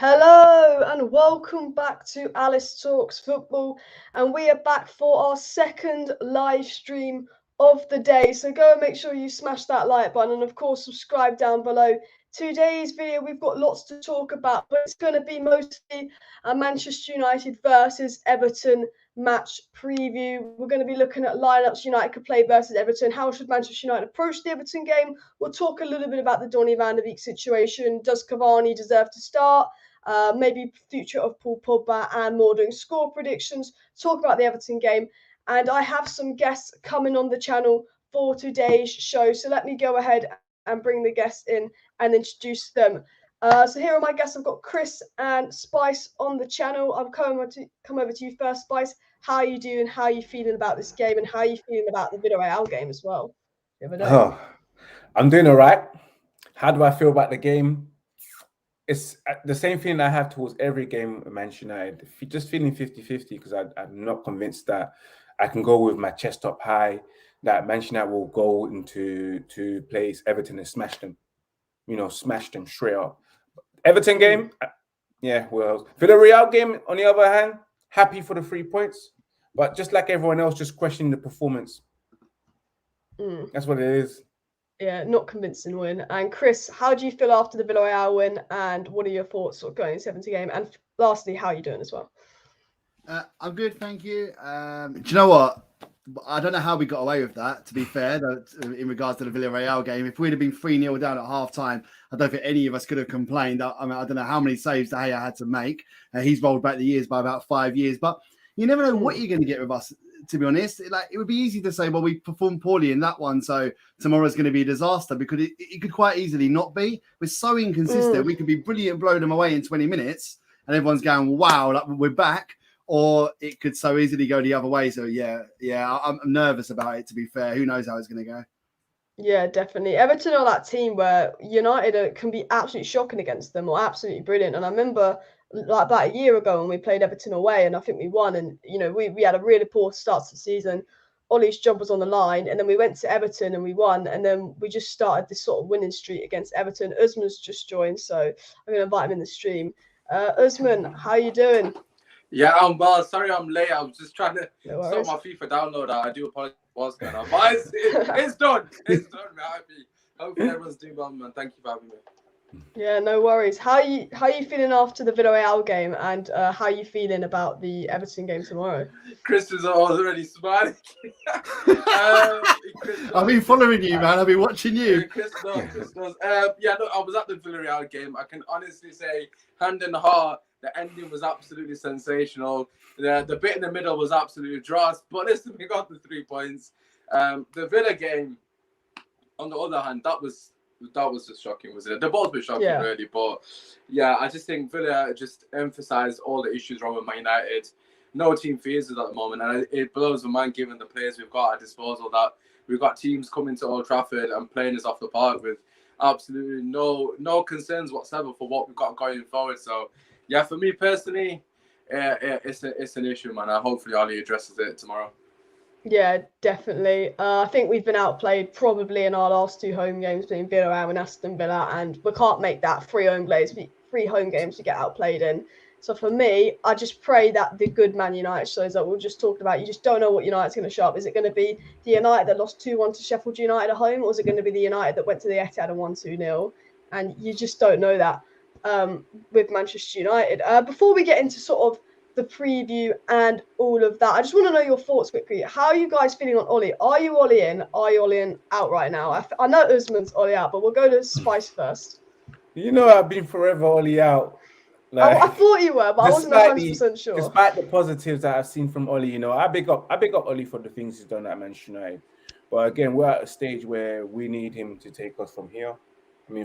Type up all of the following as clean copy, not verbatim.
Hello and welcome back to Alice Talks Football, and we are back for our second live stream of the day. So go and make sure you smash that like button and of course subscribe down below. Today's video we've got lots to talk about, but it's going to be mostly a Manchester United versus Everton match preview. We're going to be looking at lineups United could play versus Everton. How should Manchester United approach the Everton game? We'll talk a little bit about the Donny van de Beek situation. Does Cavani deserve to start? Maybe future of Paul Pogba and more, doing score predictions, talk about the Everton game. And I have some guests coming on the channel for today's show. So let me go ahead and bring the guests in and introduce them. So here are my guests. I've got Chris and Spice on the channel. I'll come over to you first, Spice. How are you doing? How are you feeling about this game? And how are you feeling about the Villarreal game as well? I'm doing all right. How do I feel about the game? It's the same feeling I have towards every game with Manchester United. Just feeling 50-50 because I'm not convinced that I can go with my chest up high, that Manchester United will go into place Everton and smash them. Smash them straight up. Everton game, yeah, well. Villarreal game, on the other hand, happy for the 3 points. But just like everyone else, just questioning the performance. That's what it is. Yeah, not convincing win. And Chris, how do you feel after the Villarreal win? And what are your thoughts going into the 70 game? And lastly, how are you doing as well? I'm good, thank you. Do you know what? I don't know how we got away with that, to be fair, in regards to the Villarreal game. If we'd have been 3-0 down at half-time, I don't think any of us could have complained. I don't know how many saves De Gea had to make. He's rolled back the years by about 5 years. But you never know what you're going to get with us, to be honest. It would be easy to say, well, we performed poorly in that one, so tomorrow's going to be a disaster, because it could quite easily not be. We're so inconsistent. We could be brilliant, blow them away in 20 minutes, and everyone's going, wow, like, we're back. Or it could so easily go the other way. So, yeah, I'm nervous about it, to be fair. Who knows how it's going to go? Yeah, definitely. Everton are that team where United can be absolutely shocking against them, or absolutely brilliant. And I remember like about a year ago when we played Everton away, and I think we won. And, we had a really poor start to the season. Ollie's job was on the line. And then we went to Everton and we won. And then we just started this sort of winning streak against Everton. Usman's just joined, so I'm going to invite him in the stream. Usman, how are you doing? Yeah, I'm well. Sorry I'm late. I was just trying to sort my FIFA download out. I do apologize for what's going on. But it's done. It's done, man. Happy. Hopefully everyone's doing well, man. Thank you for having me. Yeah, no worries. How are you feeling after the Villarreal game, and how are you feeling about the Everton game tomorrow? Chris is already smiling. I've been following you, man. I've been watching you. Chris knows. I was at the Villarreal game. I can honestly say, hand in heart, the ending was absolutely sensational. The bit in the middle was absolutely dross. But listen, we got the 3 points. The Villa game, on the other hand, that was just shocking, wasn't it? They both were shocking, really. But yeah, I just think Villa just emphasised all the issues wrong with Man United. No team fears us at the moment, and it blows my mind given the players we've got at our disposal, that we've got teams coming to Old Trafford and playing us off the park with absolutely no concerns whatsoever for what we've got going forward. So yeah, for me personally, it's an issue, man. Hopefully Ollie addresses it tomorrow. Yeah, definitely. I think we've been outplayed probably in our last 2 home games between Villarreal and Aston Villa, and we can't make that 3 home games to get outplayed in. So for me, I just pray that the good Man United shows that we've just talked about. You just don't know what United's going to show up. Is it going to be the United that lost 2-1 to Sheffield United at home, or is it going to be the United that went to the Etihad and won 2-0? And you just don't know that with Manchester United. Before we get into sort of the preview and all of that, I just want to know your thoughts quickly. How are you guys feeling on Ollie? Are you Ollie in? Are you Ollie in out right now? I know Usman's Ollie out, but we'll go to Spice first. I've been forever Ollie out. I thought you were, but I wasn't 100% sure. Despite the positives that I've seen from Ollie, I big up Ollie for the things he's done at Manchester United. But again, we're at a stage where we need him to take us from here.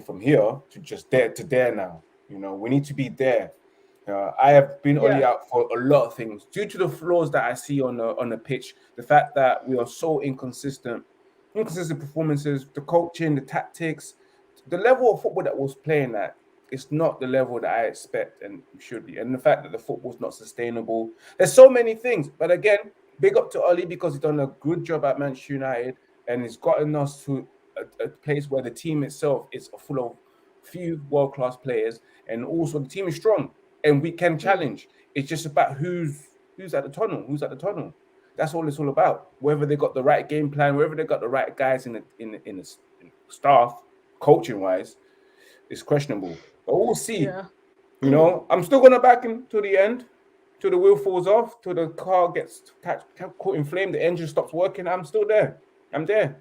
From here to just there now. We need to be there. I have been Ollie out for a lot of things due to the flaws that I see on the pitch. The fact that we are so inconsistent performances, the coaching, the tactics, the level of football that was playing at. It's not the level that I expect and should be. And the fact that the football's not sustainable. There's so many things. But again, big up to Ollie because he's done a good job at Manchester United and he's gotten us to a place where the team itself is full few world-class players, and also the team is strong and we can challenge. It's just about who's at the tunnel. That's all it's all about. Whether they got the right game plan, whether they got the right guys in the staff, coaching wise, is questionable. But we'll see. Yeah. You know, I'm still gonna back him to the end, till the wheel falls off, till the car gets caught in flame, the engine stops working. I'm still there. I'm there.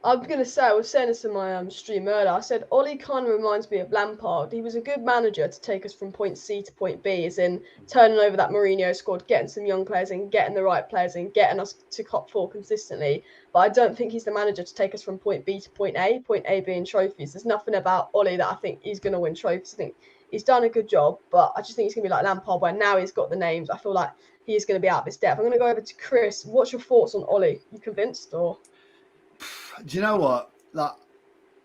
I'm going to say, I was saying this in my stream earlier, I said Ollie kind of reminds me of Lampard. He was a good manager to take us from point C to point B, as in turning over that Mourinho squad, getting some young players in, getting the right players in, getting us to top 4 consistently. But I don't think he's the manager to take us from point B to point A being trophies. There's nothing about Ollie that I think he's going to win trophies. I think he's done a good job, but I just think he's going to be like Lampard, where now he's got the names. I feel like he is going to be out of his depth. I'm going to go over to Chris. What's your thoughts on Ollie? You convinced or...? Do you know what? Like,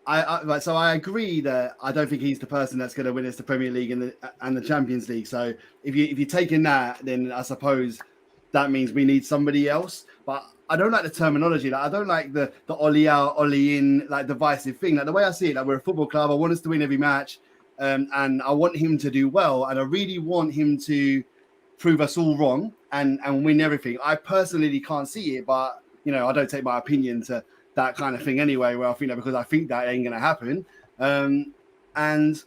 I agree that I don't think he's the person that's going to win us the Premier League and the Champions League. So if you're taking that, then I suppose that means we need somebody else. But I don't like the terminology. Like, I don't like the Ollie out, Ollie in, like divisive thing. Like the way I see it, like we're a football club. I want us to win every match, and I want him to do well, and I really want him to prove us all wrong and win everything. I personally can't see it, but you know, I don't take my opinion to that kind of thing anyway, where I think that because I think that ain't going to happen. And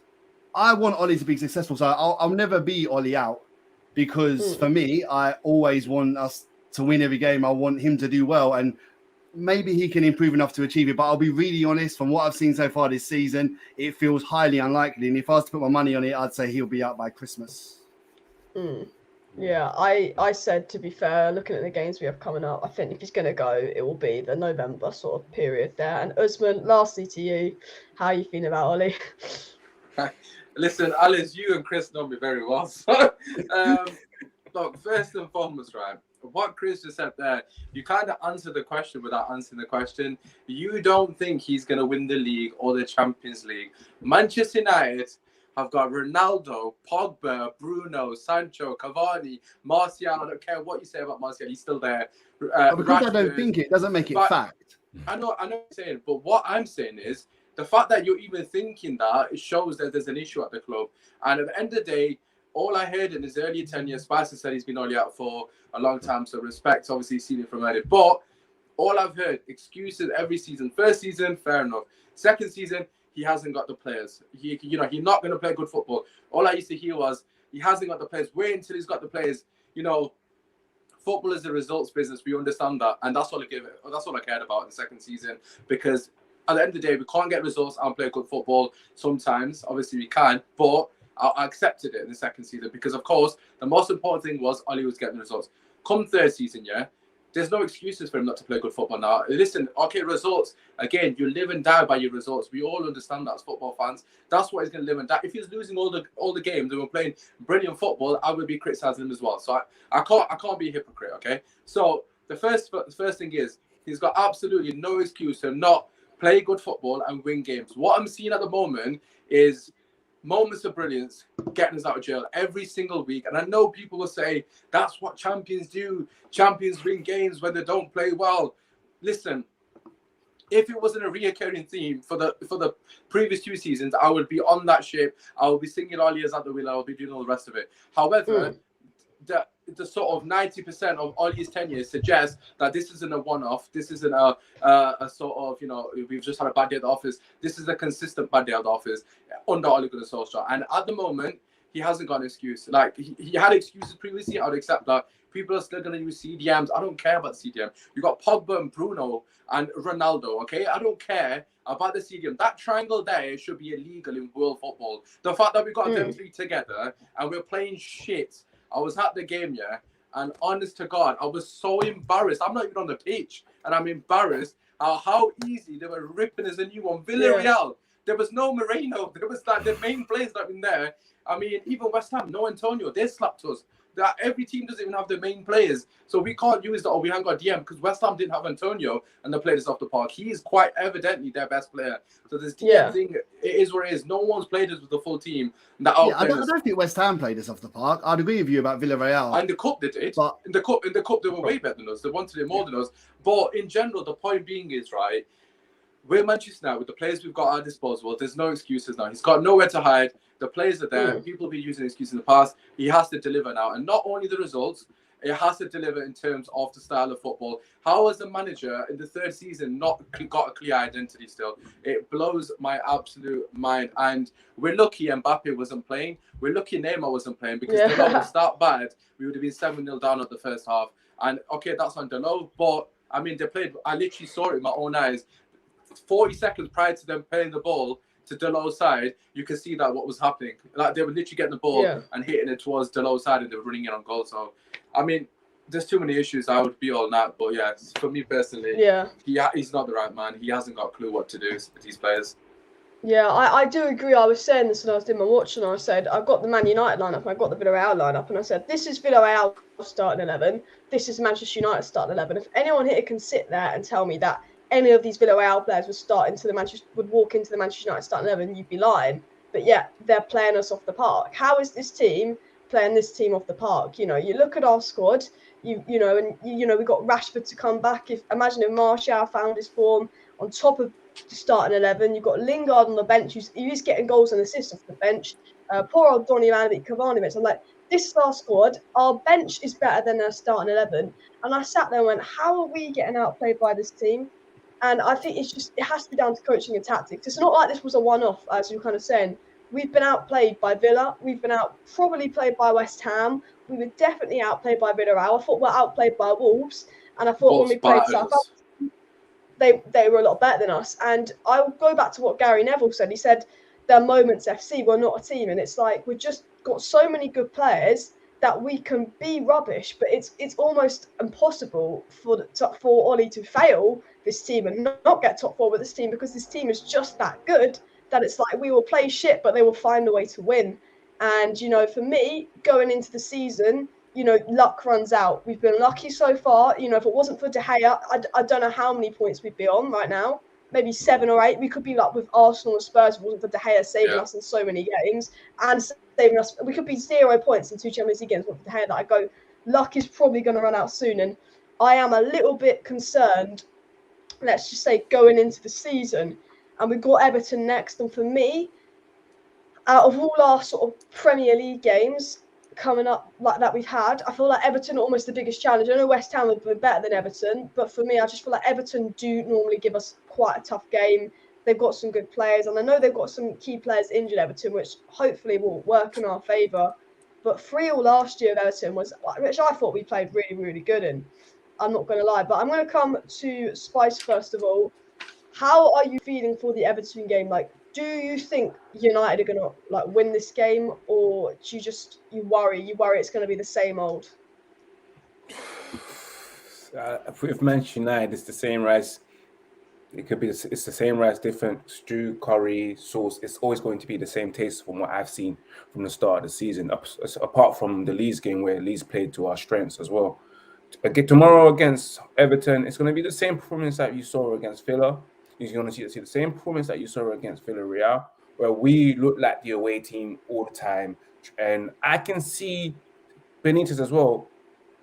I want Ollie to be successful. So I'll never be Ollie out, because for me, I always want us to win every game. I want him to do well, and maybe he can improve enough to achieve it. But I'll be really honest, from what I've seen so far this season, it feels highly unlikely. And if I was to put my money on it, I'd say he'll be out by Christmas. Yeah, I said, to be fair, looking at the games we have coming up, I think if he's going to go, it will be the November sort of period there. And Usman, lastly to you, how are you feeling about Ollie? Listen, Alice, you and Chris know me very well. So, look, first and foremost, right, what Chris just said there, you kind of answered the question without answering the question. You don't think he's going to win the league or the Champions League. Manchester United have got Ronaldo, Pogba, Bruno, Sancho, Cavani, Martial. I don't care what you say about Martial, he's still there. Because Rashford, I don't think it doesn't make it fact. I know what you're saying, but what I'm saying is the fact that you're even thinking that, it shows that there's an issue at the club. And at the end of the day, all I heard in his earlier tenure, Spicer said he's been only out for a long time, so respect, obviously, seen it from earlier. But all I've heard, excuses every season. First season, fair enough. Second season, he hasn't got the players. He's not going to play good football. All I used to hear was, he hasn't got the players. Wait until he's got the players. You know, football is a results business. We understand that. And that's all I cared about in the second season. Because at the end of the day, we can't get results and play good football sometimes. Obviously, we can. But I accepted it in the second season. Because, of course, the most important thing was Ollie was getting the results. Come third season, yeah? There's no excuses for him not to play good football now. Listen, okay, results. Again, you live and die by your results. We all understand that as football fans. That's what he's going to live and die. If he's losing all the games and we're playing brilliant football, I would be criticizing him as well. So I can't be a hypocrite, okay? So the first thing is, he's got absolutely no excuse to not play good football and win games. What I'm seeing at the moment is moments of brilliance getting us out of jail every single week. And I know people will say, that's what champions do. Champions win games when they don't play well. Listen, if it wasn't a reoccurring theme for the previous 2 seasons, I would be on that ship. I would be singing all years at the wheel. I would be doing all the rest of it. However, the sort of 90% of Ollie's tenure suggests that this isn't a one-off. This isn't a sort of, you know, we've just had a bad day at the office. This is a consistent bad day at the office under Ole Gunnar Solskjaer. And at the moment, he hasn't got an excuse. Like, he had excuses previously. I would accept that. People are still going to use CDMs. I don't care about CDM. You got Pogba and Bruno and Ronaldo, okay? I don't care about the CDM. That triangle there should be illegal in world football. The fact that we got them 3 together and we're playing shit. I was at the game, yeah, and honest to God, I was so embarrassed. I'm not even on the pitch, and I'm embarrassed how easy they were ripping us a new one. Villarreal, there was no Moreno. There was like the main players that were in there. I mean, even West Ham, no Antonio. They slapped us. Every team doesn't even have the main players, so we can't use that. We haven't got DM because West Ham didn't have Antonio and they played us off the park. He is quite evidently their best player. So this DM thing, it is what it is. No one's played us with the full team. I don't think West Ham played us off the park. I'd agree with you about Villarreal. And the cup they did. But in the cup, they were way better than us. They wanted it more than us. But in general, the point being is, right, we're Manchester United with the players we've got at our disposal. There's no excuses now. He's got nowhere to hide. The players are there. People have been using excuses in the past. He has to deliver now, and not only the results. It has to deliver in terms of the style of football. How has the manager in the third season not got a clear identity still? It blows my absolute mind. And we're lucky Mbappe wasn't playing. We're lucky Neymar wasn't playing, because Delors was that bad. We would have been 7-0 down at the first half. And okay, that's on Delors, but I mean, they played. I literally saw it with my own eyes. 40 seconds prior to them playing the ball to Delors' side, you could see that what was happening. Like, they were literally getting the ball and hitting it towards Delors' side, and they were running in on goal. So, I mean, there's too many issues. I would be all that, but yeah, for me personally, he's not the right man. He hasn't got a clue what to do with these players. Yeah, I do agree. I was saying this when I was doing my watch, and I said I've got the Man United lineup and I've got the Villarreal lineup, and I said this is Villarreal starting 11, this is Manchester United starting 11. If anyone here can sit there and tell me that any of these Villarreal players would walk into the Manchester United starting 11, you'd be lying. But yeah, they're playing us off the park. How is this team playing this team off the park? You know, you look at our squad. You know, we got Rashford to come back. Imagine if Martial found his form on top of the starting 11. You've got Lingard on the bench, who's getting goals and assists off the bench. Poor old Donny, Cavani bench. I'm like, this is our squad. Our bench is better than their starting 11. And I sat there and went, how are we getting outplayed by this team? And I think it has to be down to coaching and tactics. It's not like this was a one-off, as you were kind of saying. We've been outplayed by Villa. We've been probably played by West Ham. We were definitely outplayed by Villarreal. I thought we were outplayed by Wolves. And I thought when we played Southampton, they were a lot better than us. And I'll go back to what Gary Neville said. He said, they're Moments FC, we're not a team. And it's like, we've just got so many good players that we can be rubbish, but it's almost impossible for OLE to fail this team and not get top four with this team, because this team is just that good that it's like we will play shit, but they will find a way to win. And, you know, for me, going into the season, you know, luck runs out. We've been lucky so far. You know, if it wasn't for De Gea, I don't know how many points we'd be on right now. Maybe 7 or 8. We could be like with Arsenal and Spurs if it wasn't for De Gea saving us in so many games and saving us. We could be 0 points in 2 Champions League games with De Gea. That I go, luck is probably going to run out soon. And I am a little bit concerned, let's just say, going into the season. And we've got Everton next. And for me, out of all our sort of Premier League games coming up like that we've had, I feel like Everton are almost the biggest challenge. I know West Ham would be better than Everton, but for me, I just feel like Everton do normally give us quite a tough game. They've got some good players, and I know they've got some key players injured, Everton, which hopefully will work in our favour. But 3-3 last year of Everton was, which I thought we played really, really good in. I'm not going to lie, but I'm going to come to Spice first of all. How are you feeling for the Everton game? Like, do you think United are going to like win this game, or do you worry it's going to be the same old? With Manchester United, it's the same rice. It could be it's the same rice, different stew, curry, sauce. It's always going to be the same taste from what I've seen from the start of the season. Apart from the Leeds game where Leeds played to our strengths as well. Tomorrow against Everton, it's going to be the same performance that you saw against Villa. You're going to see the same performance that you saw against Villarreal, where we look like the away team all the time. And I can see Benitez as well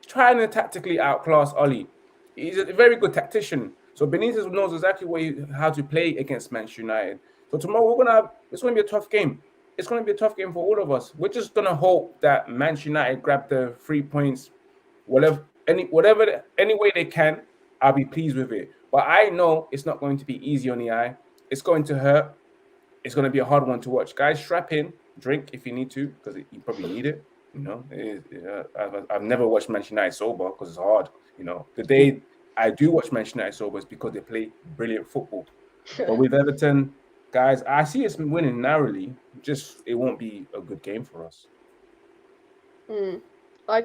trying to tactically outclass OLE. He's a very good tactician. So Benitez knows exactly how to play against Manchester United. So tomorrow it's going to be a tough game. It's going to be a tough game for all of us. We're just going to hope that Manchester United grab the 3 points, any way they can. I'll be pleased with it. But I know it's not going to be easy on the eye. It's going to hurt. It's going to be a hard one to watch. Guys, strap in, drink if you need to, because you probably need it. You know, I've never watched Manchester United sober because it's hard. You know, the day I do watch Manchester United sober is because they play brilliant football. But with Everton, guys, I see us winning narrowly. Just it won't be a good game for us. I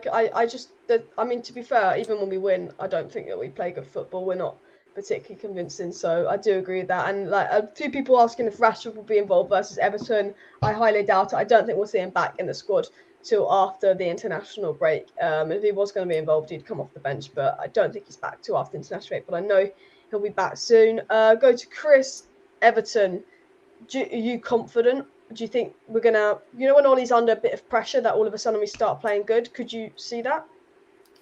mean, to be fair, even when we win, I don't think that we play good football. We're not particularly convincing, so I do agree with that. And like a few people asking if Rashford will be involved versus Everton, I highly doubt it. I don't think we'll see him back in the squad till after the international break. If he was going to be involved, he'd come off the bench, but I don't think he's back till after the international break. But I know he'll be back soon. Go to Chris. Everton, are you confident? Do you think we're gonna, when Ollie's under a bit of pressure, that all of a sudden we start playing good? Could you see that?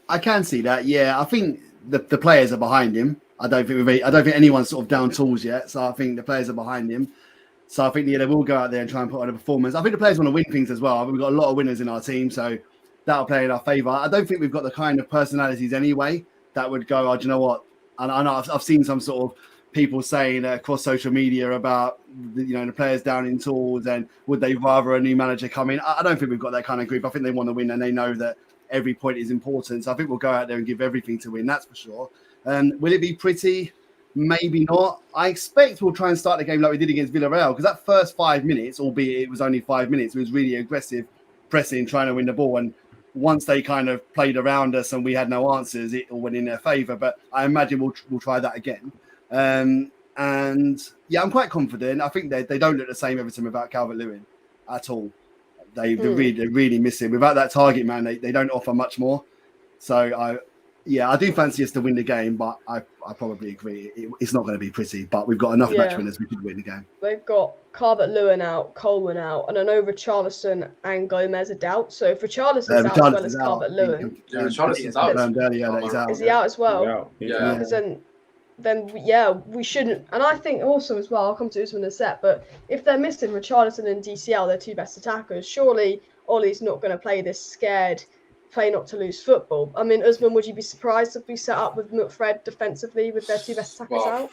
I can see that. Yeah, I think the players are behind him. I don't think anyone's sort of down tools yet. So I think the players are behind him. So I think they will go out there and try and put on a performance. I think the players want to win things as well. I think we've got a lot of winners in our team, so that'll play in our favour. I don't think we've got the kind of personalities anyway that would go, oh, do you know what? And I know I've seen some sort of people saying across social media about the players down in tools and would they rather a new manager come in? I don't think we've got that kind of group. I think they want to win and they know that every point is important. So I think we'll go out there and give everything to win. That's for sure. Will it be pretty? Maybe not. I expect we'll try and start the game like we did against Villarreal, because that first 5 minutes, albeit it was only 5 minutes, it was really aggressive pressing, trying to win the ball. And once they kind of played around us and we had no answers, it all went in their favour. But I imagine we'll try that again. And yeah, I'm quite confident. I think they don't look the same Everton without Calvert-Lewin at all. They're really missing. Without that target man, they don't offer much more. So I do fancy us to win the game, but I probably agree. It's not going to be pretty, but we've got enough match winners we could win the game. They've got Calvert-Lewin out, Coleman out, and I know Richarlison and Gomez are doubt. So if Richarlison's out as well as Calvert-Lewin, Richarlison's out. Is he out as well? Yeah. Because then we shouldn't. And I think also as well, I'll come to Usman in a sec, but if they're missing Richarlison and DCL, their two best attackers, surely Ollie's not going to play this scared play not to lose football. I mean, Usman, would you be surprised if we set up with McFred defensively with their two best attackers out?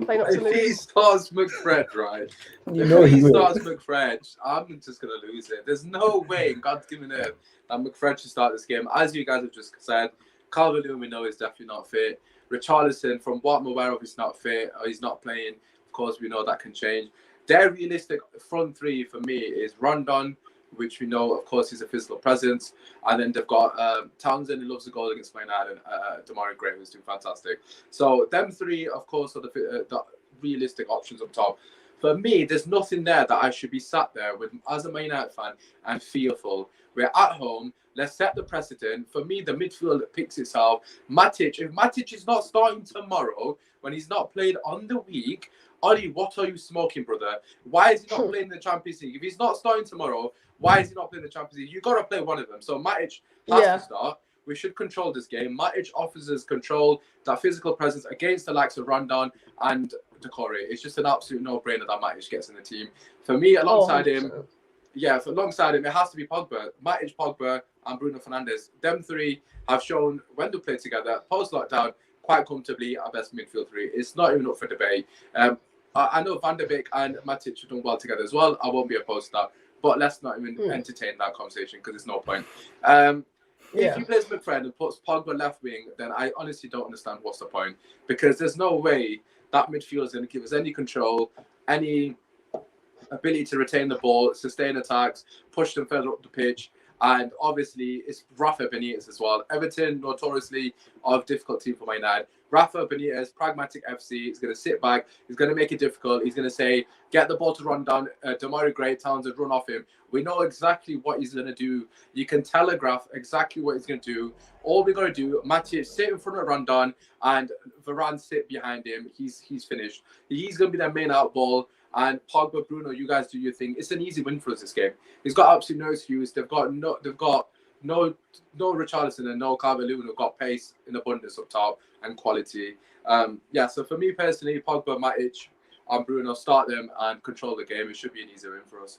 Play not to lose. If he starts McFred, right? If he starts McFred, I'm just going to lose it. There's no way in God's given earth that McFred should start this game. As you guys have just said, Calvert-Lewin we know is definitely not fit. Richarlison, from what I'm aware of, is not fit or he's not playing. Of course, we know that can change. Their realistic front three for me is Rondon, which we know, of course, is a physical presence. And then they've got Townsend, who loves the goal against Man United, and Damari Gray, who's doing fantastic. So them three, of course, are the realistic options up top. For me, there's nothing there that I should be sat there with as a Man United fan and fearful. We're at home. Let's set the precedent. For me, the midfield picks itself. Matic, if Matic is not starting tomorrow, when he's not played on the week, Ollie, what are you smoking, brother? Why is he not playing the Champions League? If he's not starting tomorrow, why is he not playing the Champions League? You've got to play one of them. So Matic has to start. We should control this game. Matic offers us control, that physical presence against the likes of Rondon and Decore. It's just an absolute no-brainer that Matic gets in the team. For me, alongside him, alongside him, it has to be Pogba. Matic, Pogba, and Bruno Fernandes. Them three have shown, when they play together, post-lockdown, quite comfortably our best midfield three. It's not even up for debate. I know Van der Beek and Matic have done well together as well. I won't be opposed to that. But let's not even entertain that conversation because there's no point. If he plays McFred and puts Pogba left wing, then I honestly don't understand what's the point. Because there's no way that midfield is going to give us any control, any ability to retain the ball, sustain attacks, push them further up the pitch. And obviously, it's Rafa Benitez as well. Everton, notoriously, a difficult team for Man United. Rafa Benitez, pragmatic FC, is going to sit back. He's going to make it difficult. He's going to say, get the ball to run down. Damari Gray, Townsend, run off him. We know exactly what he's going to do. You can telegraph exactly what he's going to do. All we're going to do, Matic sit in front of Rondon and Varane sit behind him. He's finished. He's going to be their main out ball. And Pogba, Bruno, you guys do your thing. It's an easy win for us this game. He's got absolutely no excuse. They've got no Richarlison and no Calvert-Lewin who've got pace in abundance up top and quality. So for me personally, Pogba, Matic, and Bruno, start them and control the game. It should be an easy win for us.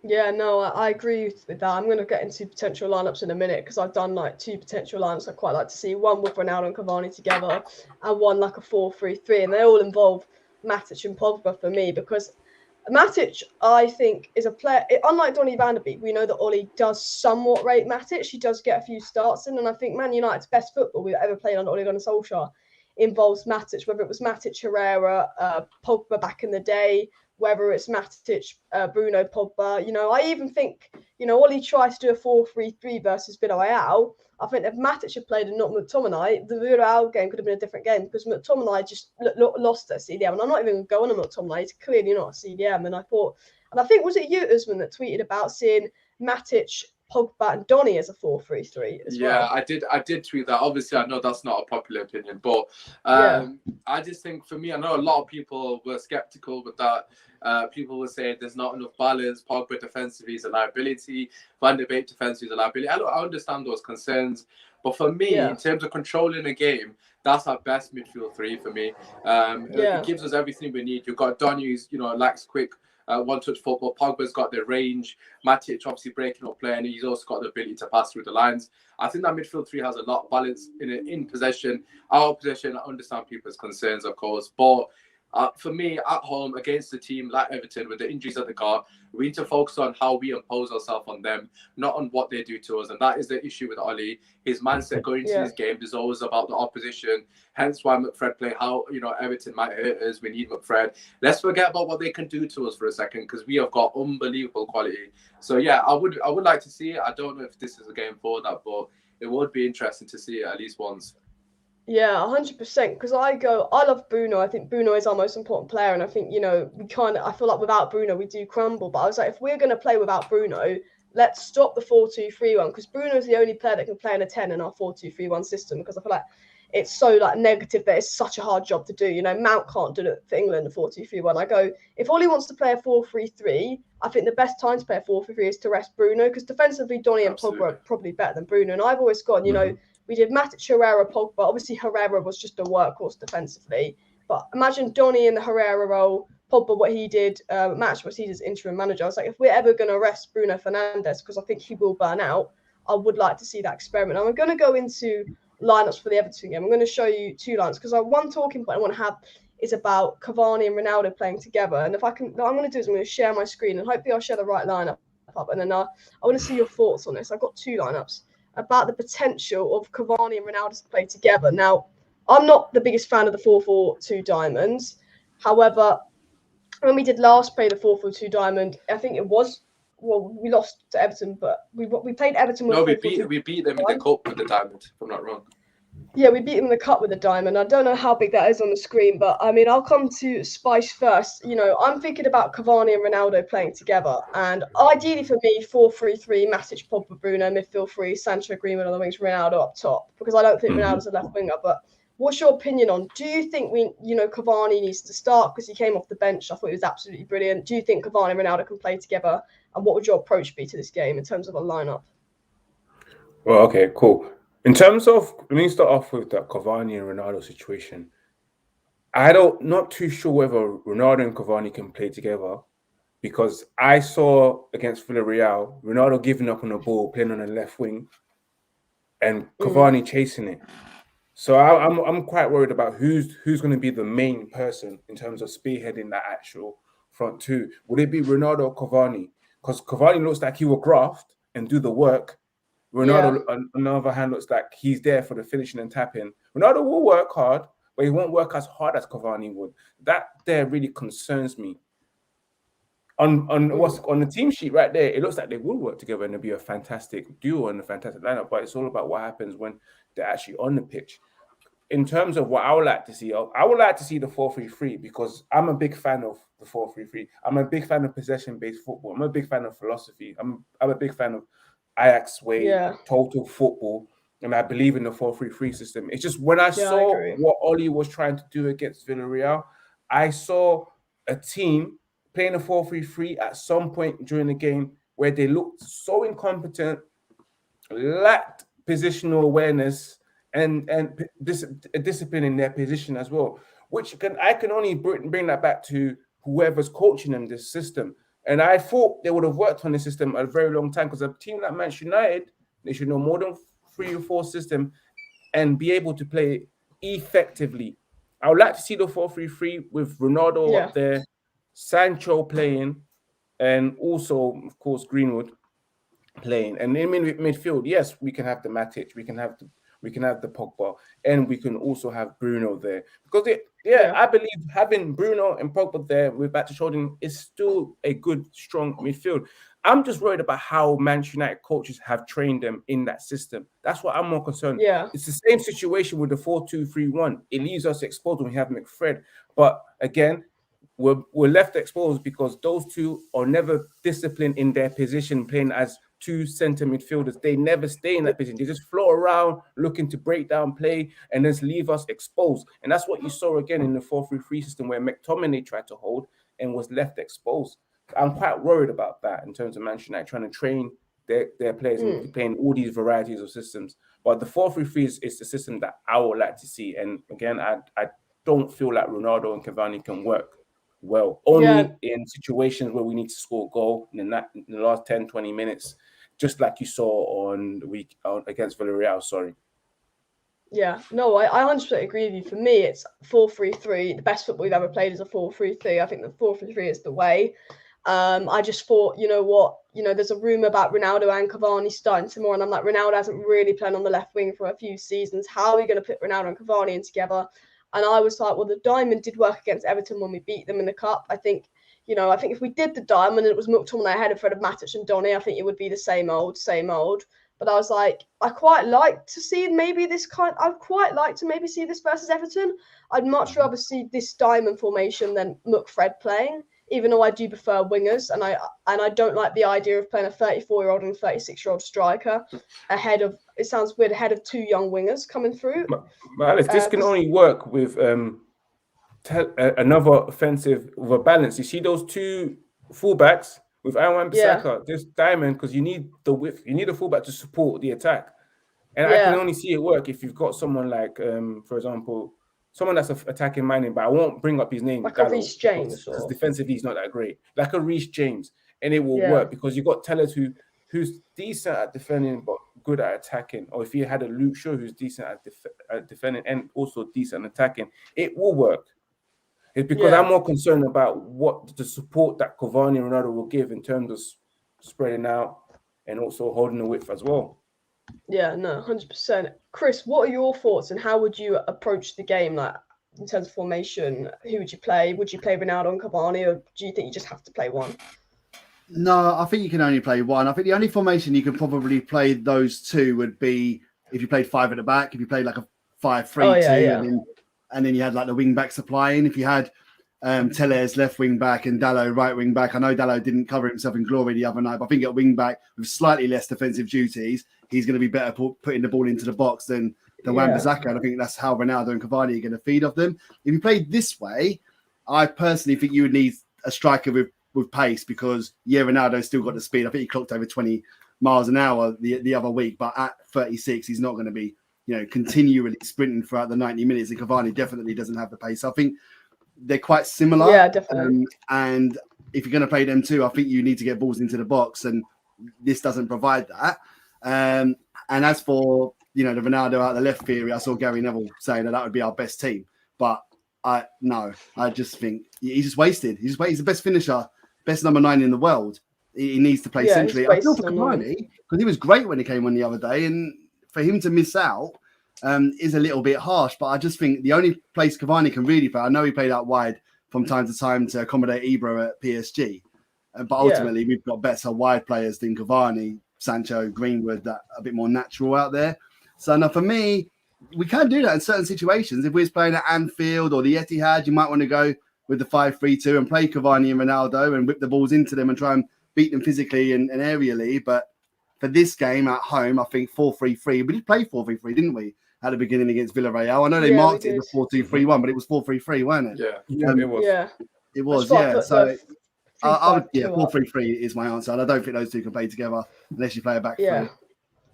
Yeah, no, I agree with that. I'm going to get into potential lineups in a minute because I've done like two potential lineups I'd quite like to see. One with Ronaldo and Cavani together and one like a 4-3-3. And they all involve Matic and Pogba for me because Matic, I think, is a player, unlike Donny van der Beek, we know that Ollie does somewhat rate Matic. He does get a few starts in, and I think Man United's best football we've ever played under Ole Gunnar Solskjaer involves Matic, whether it was Matic, Herrera, Pogba back in the day, whether it's Matic, Bruno, Pogba. I even think, Ollie tried to do a 4-3-3 versus Villarreal. I think if Matic had played and not McTominay, the Villarreal game could have been a different game because McTominay just lost at CDM. And I'm not even going on McTominay. He's clearly not a CDM. And I think, was it you, Usman, that tweeted about seeing Matic, Pogba and Donny as a 4-3-3 as well? Yeah, I did tweet that. Obviously, I know that's not a popular opinion, but I just think for me, I know a lot of people were skeptical with that. People were saying there's not enough balance. Pogba defensively is a liability. Van der Beek defensively is a liability. I understand those concerns, But for me, Yeah. in terms of controlling a game, that's our best midfield three for me. It gives us everything we need. You've got Donny, who's, you know, lacks quick one-touch football. Pogba's got the range. Matic obviously breaking up play, and he's also got the ability to pass through the lines. I think that midfield three has a lot of balance in possession. Our possession, I understand people's concerns, of course, but for me, at home against a team like Everton, with the injuries that they got, we need to focus on how we impose ourselves on them, not on what they do to us. And that is the issue with Ole. His mindset going into this game is always about the opposition. Hence why McFred played how, you know, Everton might hurt us. We need McFred. Let's forget about what they can do to us for a second, because we have got unbelievable quality. So yeah, I would like to see it. I don't know if this is a game for that, but it would be interesting to see it at least once. Yeah, 100%. Because I love Bruno. I think Bruno is our most important player, and I think, you know, I feel like without Bruno we do crumble. But I was like, if we're going to play without Bruno, let's stop the 4-2-3-1, because Bruno is the only player that can play in a 10 in our 4-2-3-1 system. Because I feel like it's so like negative that it's such a hard job to do. You know, Mount can't do it for England, the 4-2-3-1. I go, if Ollie wants to play a 4-3-3, I think the best time to play a 4-3-3 is to rest Bruno, because defensively Donny and Pogba are probably better than Bruno. And I've always gone, you know, we did Matic, Herrera, Pogba. Obviously, Herrera was just a workhorse defensively. But imagine Donny in the Herrera role, Pogba, what he did, Matic, what he did as interim manager. I was like, if we're ever going to rest Bruno Fernandes, because I think he will burn out, I would like to see that experiment. And I'm going to go into lineups for the Everton game. I'm going to show you two lines, because one talking point I want to have is about Cavani and Ronaldo playing together. And if I can, what I'm going to do is I'm going to share my screen, and hopefully I'll share the right lineup up. And then I want to see your thoughts on this. I've got two lineups about the potential of Cavani and Ronaldo to play together. Now, I'm not the biggest fan of the 4-4-2 diamonds. However, when we did last play the 4-4-2 diamond, I think it was, well, we lost to Everton, but we played Everton with we beat them in the cup with the diamond, if I'm not wrong. Yeah, we beat them in the cup with the diamond. I don't know how big that is on the screen, but I mean, I'll come to Spice first. You know, I'm thinking about Cavani and Ronaldo playing together, and ideally for me, 4-3-3, Matic, Pogba, Bruno, midfield three, Sancho, Greenwood on the wings, Ronaldo up top, because I don't think Ronaldo's a left winger. But what's your opinion on? Do you think Cavani needs to start because he came off the bench? I thought he was absolutely brilliant. Do you think Cavani and Ronaldo can play together? And what would your approach be to this game in terms of a lineup? Well, okay, cool. In terms of, let me start off with the Cavani and Ronaldo situation. Not too sure whether Ronaldo and Cavani can play together, because I saw against Villarreal, Ronaldo giving up on the ball, playing on the left wing, and Cavani chasing it. So I'm quite worried about who's going to be the main person in terms of spearheading that actual front two. Would it be Ronaldo or Cavani? Because Cavani looks like he will graft and do the work. Ronaldo, on the other hand, looks like he's there for the finishing and tapping. Ronaldo will work hard, but he won't work as hard as Cavani would. That there really concerns me. On the team sheet right there, it looks like they will work together and it'll be a fantastic duo and a fantastic lineup. But it's all about what happens when they're actually on the pitch. In terms of what I would like to see, I would like to see the 4-3-3, because I'm a big fan of the 4-3-3. I'm a big fan of possession-based football. I'm a big fan of philosophy. I'm a big fan of Ajax way, total football, and I believe in the 4-3-3 system. It's just when I saw what Ole was trying to do against Villarreal, I saw a team playing a 4-3-3 at some point during the game where they looked so incompetent, lacked positional awareness, and discipline in their position as well, which I can only bring that back to whoever's coaching them this system. And I thought they would have worked on the system a very long time, because a team like Manchester United, they should know more than 3 or 4 system and be able to play effectively. I would like to see the 4-3-3 with Ronaldo up there, Sancho playing, and also, of course, Greenwood playing. And in midfield, yes, we can have the Matic, we can have the Pogba, and we can also have Bruno there. Because I believe having Bruno and Pogba there with back to shoulder is still a good, strong midfield. I'm just worried about how Manchester United coaches have trained them in that system. That's what I'm more concerned. It's the same situation with the 4-2-3-1. It leaves us exposed when we have McFred. But again, we're left exposed because those two are never disciplined in their position, playing as 2 center midfielders. They never stay in that position. They just float around looking to break down play and then leave us exposed. And that's what you saw again in the 4-3-3 system, where McTominay tried to hold and was left exposed. I'm quite worried about that in terms of Manchester United trying to train their players and playing all these varieties of systems. But the 4-3-3 is the system that I would like to see. And again, I don't feel like Ronaldo and Cavani can work well. Only in situations where we need to score a goal in the last 10, 20 minutes, just like you saw on the week against Villarreal. Sorry. Yeah, no, I 100% agree with you. For me, it's 4-3-3. The best football we've ever played is a 4-3-3. I think the 4-3-3 is the way. I just thought, you know what, there's a rumour about Ronaldo and Cavani starting tomorrow, and I'm like, Ronaldo hasn't really played on the left wing for a few seasons. How are we going to put Ronaldo and Cavani in together? And I was like, well, the diamond did work against Everton when we beat them in the cup. I think if we did the diamond and it was McTominay ahead of Fred of Matic and Donny, I think it would be the same old. But I was like, I'd quite like to see this versus Everton. I'd much rather see this diamond formation than Fred playing, even though I do prefer wingers, and I don't like the idea of playing a 34-year-old and 36-year-old striker ahead of, it sounds weird, ahead of 2 young wingers coming through. But Alex, this can only work with another offensive with a balance. You see those 2 fullbacks with Wan-Bissaka, this diamond, because you need the width, you need a fullback to support the attack. And I can only see it work if you've got someone like, for example, someone that's attacking minded, but I won't bring up his name. Like a Reece James. Because defensively he's not that great. Like a Reece James. And it will work because you've got Tellers who's decent at defending but good at attacking. Or if you had a Luke Shaw who's decent at defending and also decent at attacking, it will work. It's because I'm more concerned about what the support that Cavani and Ronaldo will give in terms of spreading out and also holding the width as well. Yeah, no, 100%. Chris, what are your thoughts and how would you approach the game, like in terms of formation? Who would you play? Would you play Ronaldo and Cavani, or do you think you just have to play one? No, I think you can only play one. I think the only formation you could probably play those 2 would be if you played 5 at the back, if you played like a 5-3-2, and then you had like the wing back supplying. If you had Tellez left wing back and Dalot right wing back. I know Dalot didn't cover himself in glory the other night, but I think at wing back with slightly less defensive duties, he's going to be better putting the ball into the box than Wan-Bissaka. And I think that's how Ronaldo and Cavani are going to feed off them. If you played this way, I personally think you would need a striker with pace because Ronaldo's still got the speed. I think he clocked over 20 miles an hour the other week, but at 36, he's not going to be continually sprinting throughout the 90 minutes. And Cavani definitely doesn't have the pace. I think they're quite similar. Yeah, definitely. And if you're going to play them 2, I think you need to get balls into the box, and this doesn't provide that. And as for the Ronaldo out the left theory, I saw Gary Neville saying that would be our best team, but I just think he's just wasted. He's the best finisher, best number 9 in the world. He needs to play centrally. I feel for Cavani because he was great when he came on the other day, and for him to miss out is a little bit harsh. But I just think the only place Cavani can really play, I know he played out wide from time to time to accommodate Ibra at PSG, but ultimately we've got better wide players than Cavani, Sancho, Greenwood, that a bit more natural out there. So now for me, we can do that in certain situations. If we're playing at Anfield or the Etihad, you might want to go with the 5-3-2 and play Cavani and Ronaldo and whip the balls into them and try and beat them physically and aerially. But for this game at home, I think 4-3-3. We did play 4-3-3, didn't we, at the beginning against Villarreal? I know they marked it as 4-2-3-1, but it was 4-3-3, wasn't it? Yeah, it was. Yeah. It was, yeah. So I would, 4-3-3 is my answer. And I don't think those 2 can play together unless you play a back 3.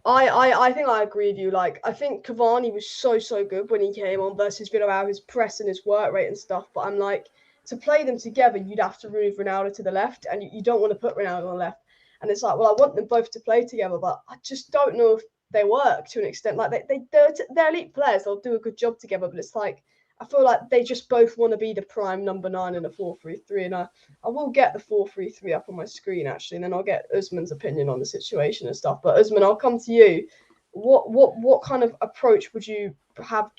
I think I agree with you. Like, I think Cavani was so good when he came on versus Villarreal, his press and his work rate and stuff. But I'm like, to play them together, you'd have to move Ronaldo to the left, and you don't want to put Ronaldo on the left. And it's like, well, I want them both to play together, but I just don't know if they work to an extent. Like, they're elite players. They'll do a good job together, but it's like, I feel like they just both want to be the prime number 9 in a 4-3-3. And I will get the 4-3-3 up on my screen, actually, and then I'll get Usman's opinion on the situation and stuff. But Usman, I'll come to you. What kind of approach would you have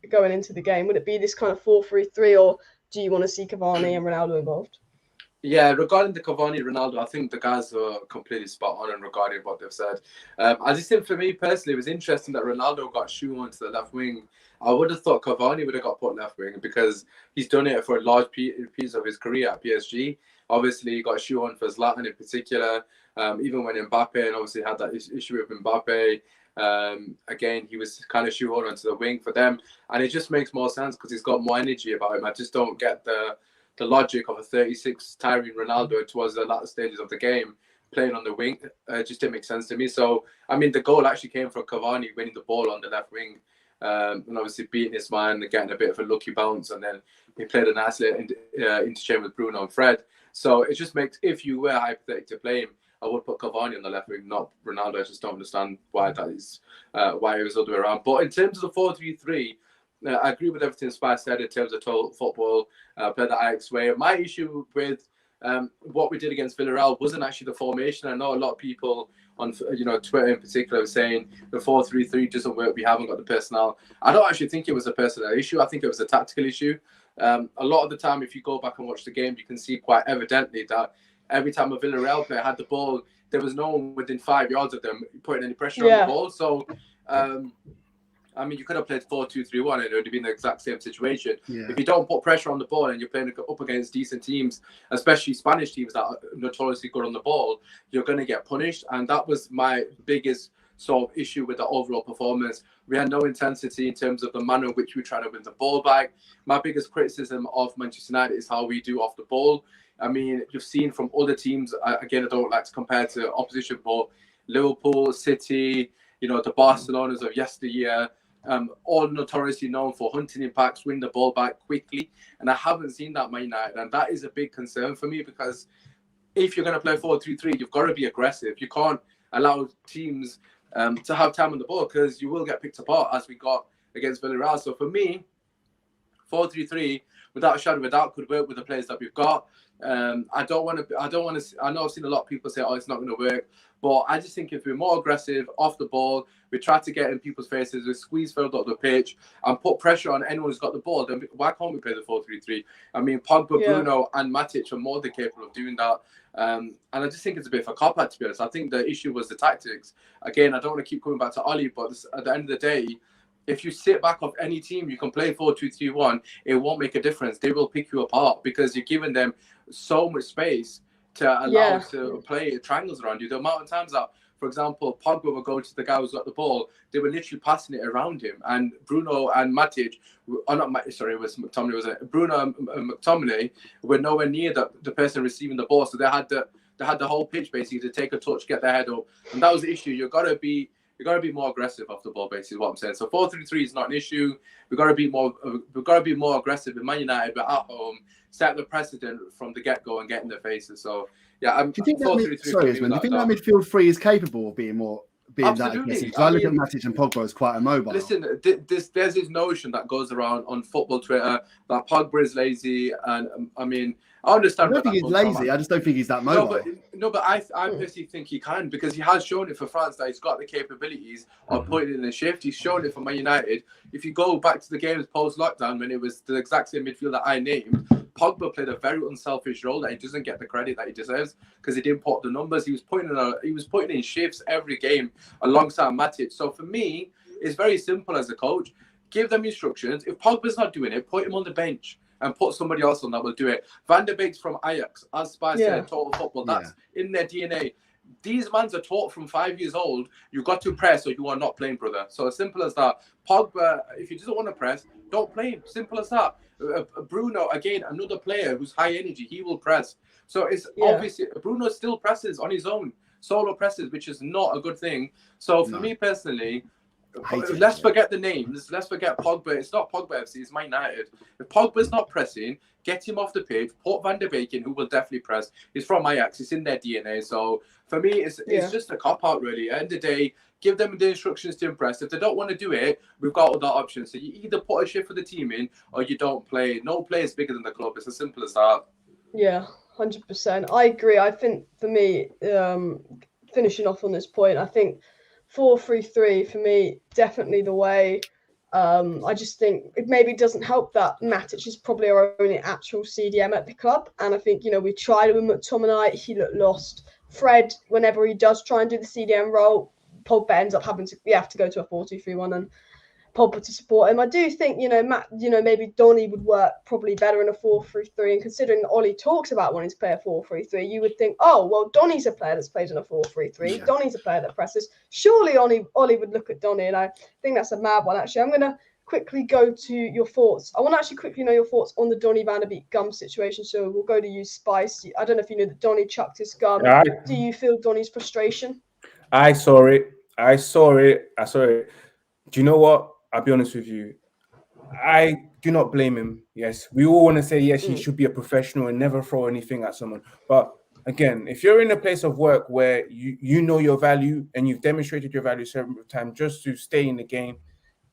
going into the game? Would it be this kind of 4-3-3, or do you want to see Cavani and Ronaldo involved? Yeah, regarding the Cavani Ronaldo, I think the guys are completely spot on in regarding what they've said. I just think for me personally, it was interesting that Ronaldo got shoehorned to the left wing. I would have thought Cavani would have got put left wing because he's done it for a large piece of his career at PSG. Obviously, he got shoehorned for Zlatan in particular. Even when Mbappe, and obviously had that issue with Mbappe. Again, he was kind of shoehorned onto the wing for them. And it just makes more sense because he's got more energy about him. I just don't get the logic of a 36 tiring Ronaldo towards the latter stages of the game playing on the wing. It just didn't make sense to me. So, I mean, the goal actually came from Cavani winning the ball on the left wing. And obviously beating his man, getting a bit of a lucky bounce, and then he played a nice little interchange with Bruno and Fred. So it just makes, if you were hypothetical to play him, I would put Cavani on the left wing, not Ronaldo. I just don't understand why that is, why it was the other way around. But in terms of the 4-3-3, I agree with everything Spice said in terms of total football, play the Ajax way. My issue with what we did against Villarreal wasn't actually the formation. I know a lot of people on Twitter in particular were saying the 4-3-3 doesn't work. We haven't got the personnel. I don't actually think it was a personnel issue. I think it was a tactical issue. A lot of the time, if you go back and watch the game, you can see quite evidently that every time a Villarreal player had the ball, there was no one within 5 yards of them putting any pressure on the ball. So, I mean, you could have played 4-2-3-1 and it would have been the exact same situation. Yeah. If you don't put pressure on the ball and you're playing up against decent teams, especially Spanish teams that are notoriously good on the ball, you're going to get punished. And that was my biggest sort of issue with the overall performance. We had no intensity in terms of the manner in which we try to win the ball back. My biggest criticism of Manchester United is how we do off the ball. I mean, you've seen from other teams, again, I don't like to compare to opposition, but Liverpool, City, the Barcelonas of yesteryear, all notoriously known for hunting impacts, win the ball back quickly. And I haven't seen that Man United. And that is a big concern for me, because if you're going to play 4-3-3, you've got to be aggressive. You can't allow teams to have time on the ball, because you will get picked apart, as we got against Villarreal. So for me, 4-3-3, without a shadow of a doubt, could work with the players that we've got. I know I've seen a lot of people say, oh, it's not going to work. But I just think if we're more aggressive off the ball, we try to get in people's faces, we squeeze further up the pitch and put pressure on anyone who's got the ball, then why can't we play the 4-3-3? I mean, Pogba, Bruno and Matic are more than capable of doing that. And I just think it's a bit of a cop-out, to be honest. I think the issue was the tactics. Again, I don't want to keep coming back to Oli, but at the end of the day, if you sit back off any team, you can play 4-2-3-1, it won't make a difference. They will pick you apart because you're giving them so much space to allow us to play triangles around you. The amount of times that, for example, Pogba would go to the guy who's got the ball, they were literally passing it around him. And Bruno and Matic, it was McTominay, wasn't it? Bruno and McTominay were nowhere near the person receiving the ball. So they had the whole pitch basically to take a touch, get their head up. And that was the issue. You've got to be more aggressive off the ball, basically, is what I'm saying. So 4-3-3 is not an issue. We've got to be more aggressive in Man United, but at home, set the precedent from the get-go and get in their faces. So yeah, do you think that midfield three is capable of being that aggressive? I look at Matic and Pogba as quite immobile. Listen, there's this notion that goes around on football Twitter that Pogba is lazy, and I mean, I understand. I don't think he's lazy. I just don't think he's that mobile. No, but I personally think he can, because he has shown it for France that he's got the capabilities of putting in a shift. He's shown it for Man United. If you go back to the games post-lockdown when it was the exact same midfield that I named, Pogba played a very unselfish role that he doesn't get the credit that he deserves, because he didn't put up the numbers. He was putting in shifts every game alongside Matic. So for me, it's very simple as a coach. Give them instructions. If Pogba's not doing it, put him on the bench and put somebody else on that will do it. Van der Beek's from Ajax, as Spice said, total football. That's in their DNA. These mans are taught from 5 years old, you got to press or you are not playing, brother. So as simple as that. Pogba, if he doesn't want to press, don't play him. Simple as that. Bruno, again, another player who's high energy, he will press. So it's obviously, Bruno still presses on his own, solo presses, which is not a good thing. So for me personally, let's forget the names. Let's forget Pogba. It's not Pogba FC, it's Man United. If Pogba's not pressing, get him off the pitch. Put Van der Beek in, who will definitely press. He's from Ajax. It's in their DNA. So for me, it's just a cop-out, really. At the end of the day, give them the instructions to impress. If they don't want to do it, we've got other options. So you either put a shift for the team in or you don't play. No player is bigger than the club. It's as simple as that. Yeah, 100%. I agree. I think for me, finishing off on this point, I think 4-3-3 for me, definitely the way. I just think it maybe doesn't help that Matic is probably our only actual CDM at the club. And I think, we tried with McTominay, he looked lost. Fred, whenever he does try and do the CDM role, Pogba ends up having to go to a 4-2-3-1 and Pogba to support him. I do think, maybe Donny would work probably better in a 4-3-3. And considering that Ollie talks about wanting to play a 4-3-3, you would think, oh, well, Donny's a player that's played in a 4-3-3. Yeah. Donny's a player that presses. Surely Ollie would look at Donny, and I think that's a mad one. Actually, I'm going to quickly go to your thoughts. I want to actually quickly know your thoughts on the Donny van de Beek gum situation. So we'll go to you, Spice. I don't know if you know that Donny chucked his gum. Yeah, Do you feel Donny's frustration? I saw it. I saw it. Do you know what? I'll be honest with you. I do not blame him. Yes, we all want to say, yes, he should be a professional and never throw anything at someone. But again, if you're in a place of work where you know your value and you've demonstrated your value several times just to stay in the game,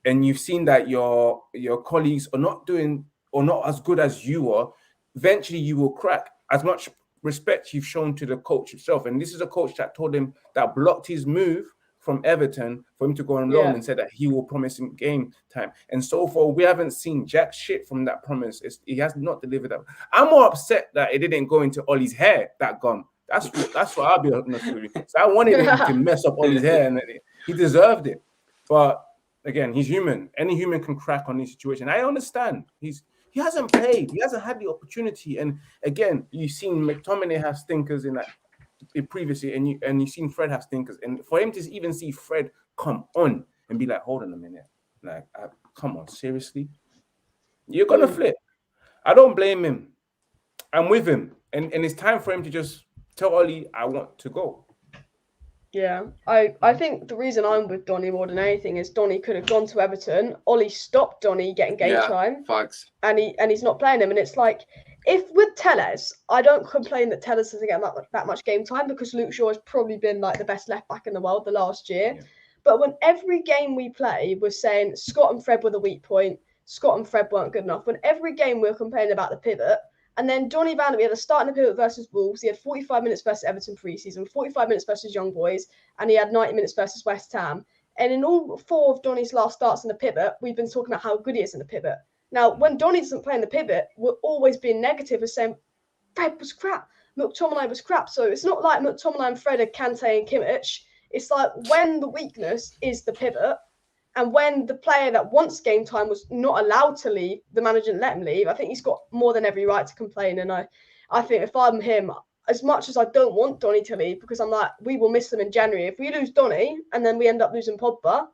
and you've seen that your colleagues are not doing or not as good as you are, eventually you will crack. As much respect you've shown to the coach himself, and this is a coach that told him that blocked his move from Everton for him to go on loan and said that he will promise him game time. And so far, we haven't seen jack shit from that promise. He has not delivered that. I'm more upset that it didn't go into Ollie's hair, that gum. That's what I'll be honest with you. So I wanted him to mess up Ollie's hair, and he deserved it. But again, he's human. Any human can crack on this situation. I understand. He hasn't played. He hasn't had the opportunity. And again, you've seen McTominay have stinkers in that previously, and you've seen Fred have stinkers. And for him to even see Fred come on and be like, hold on a minute, like, come on, seriously, you're gonna flip. I don't blame him. I'm with him, and it's time for him to just tell Ollie, I want to go. Yeah, I think the reason I'm with Donny more than anything is Donny could have gone to Everton. Ollie stopped Donny getting game time, facts. and he's not playing him. And it's like, if with Telles, I don't complain that Telles doesn't get that much game time, because Luke Shaw has probably been like the best left back in the world the last year. Yeah. But when every game we play, we're saying Scott and Fred were the weak point, Scott and Fred weren't good enough. When every game we're complaining about the pivot. And then Donny van de Beek had a start in the pivot versus Wolves. He had 45 minutes versus Everton pre-season, 45 minutes versus Young Boys, and he had 90 minutes versus West Ham. And in all 4 of Donny's last starts in the pivot, we've been talking about how good he is in the pivot. Now, when Donny doesn't play in the pivot, we're always being negative and saying, Fred was crap, McTominay was crap. So it's not like McTominay and Fred are Kante and Kimmich. It's like when the weakness is the pivot, and when the player that wants game time was not allowed to leave, the manager didn't let him leave. I think he's got more than every right to complain. And I think if I'm him, as much as I don't want Donny to leave, because I'm like, we will miss them in January. If we lose Donny and then we end up losing Pogba,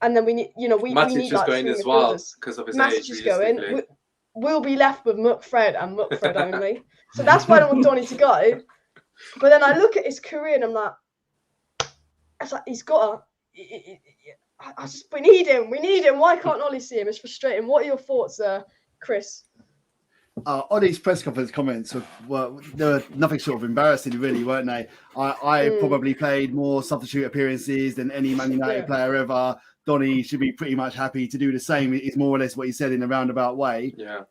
and then we need, we need like going as well because of his age. Is going. We'll be left with Fred and Fred only. So that's why I don't want Donny to go. But then I look at his career and I'm like, it's like he's got we need him. Why can't Ollie see him? It's frustrating. What are your thoughts, Chris? Ollie's press conference comments were nothing short of embarrassing, really, weren't they? I probably played more substitute appearances than any Man United player ever. Donny should be pretty much happy to do the same. It's more or less what he said in a roundabout way. Yeah.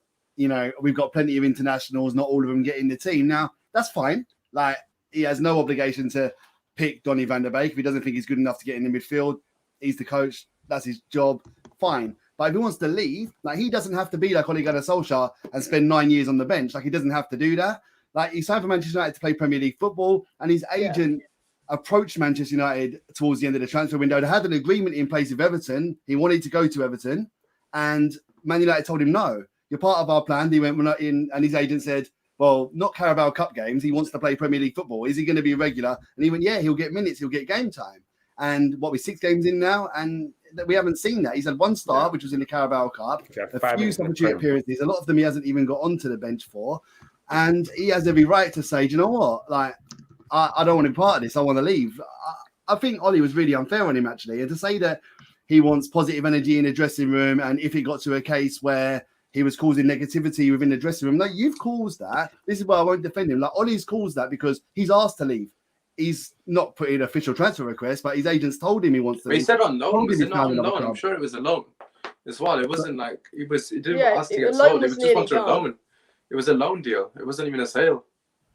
We've got plenty of internationals, not all of them get in the team. Now, that's fine. Like, he has no obligation to pick Donny van de Beek if he doesn't think he's good enough to get in the midfield. He's the coach. That's his job. Fine. But if he wants to leave, like, he doesn't have to be like Ole Gunnar Solskjaer and spend 9 years on the bench. Like, he doesn't have to do that. Like, he's signed for Manchester United to play Premier League football, and his agent approached Manchester United towards the end of the transfer window. They had an agreement in place with Everton. He wanted to go to Everton, and Man United told him, no, you're part of our plan. He went, we're not in, and his agent said, well, not Carabao Cup games. He wants to play Premier League football. Is he going to be a regular? And he went, yeah, he'll get minutes. He'll get game time. And we're 6 games in now, and we haven't seen that. He's had 1 start, which was in the Carabao Cup, a few substitute appearances. A lot of them he hasn't even got onto the bench for. And he has every right to say, do you know what? Like, I don't want to be part of this. I want to leave. I think Ollie was really unfair on him, actually. And to say that he wants positive energy in the dressing room, and if it got to a case where he was causing negativity within the dressing room, no, you've caused that. This is why I won't defend him. Like, Ollie's caused that because he's asked to leave. He's not put in an official transfer request, but his agents told him he wants to. But he said on loan. Was it not on loan? I'm sure it was a loan as well. It wasn't like he didn't ask to get sold. It was just wanted a loan. It was a loan deal. It wasn't even a sale.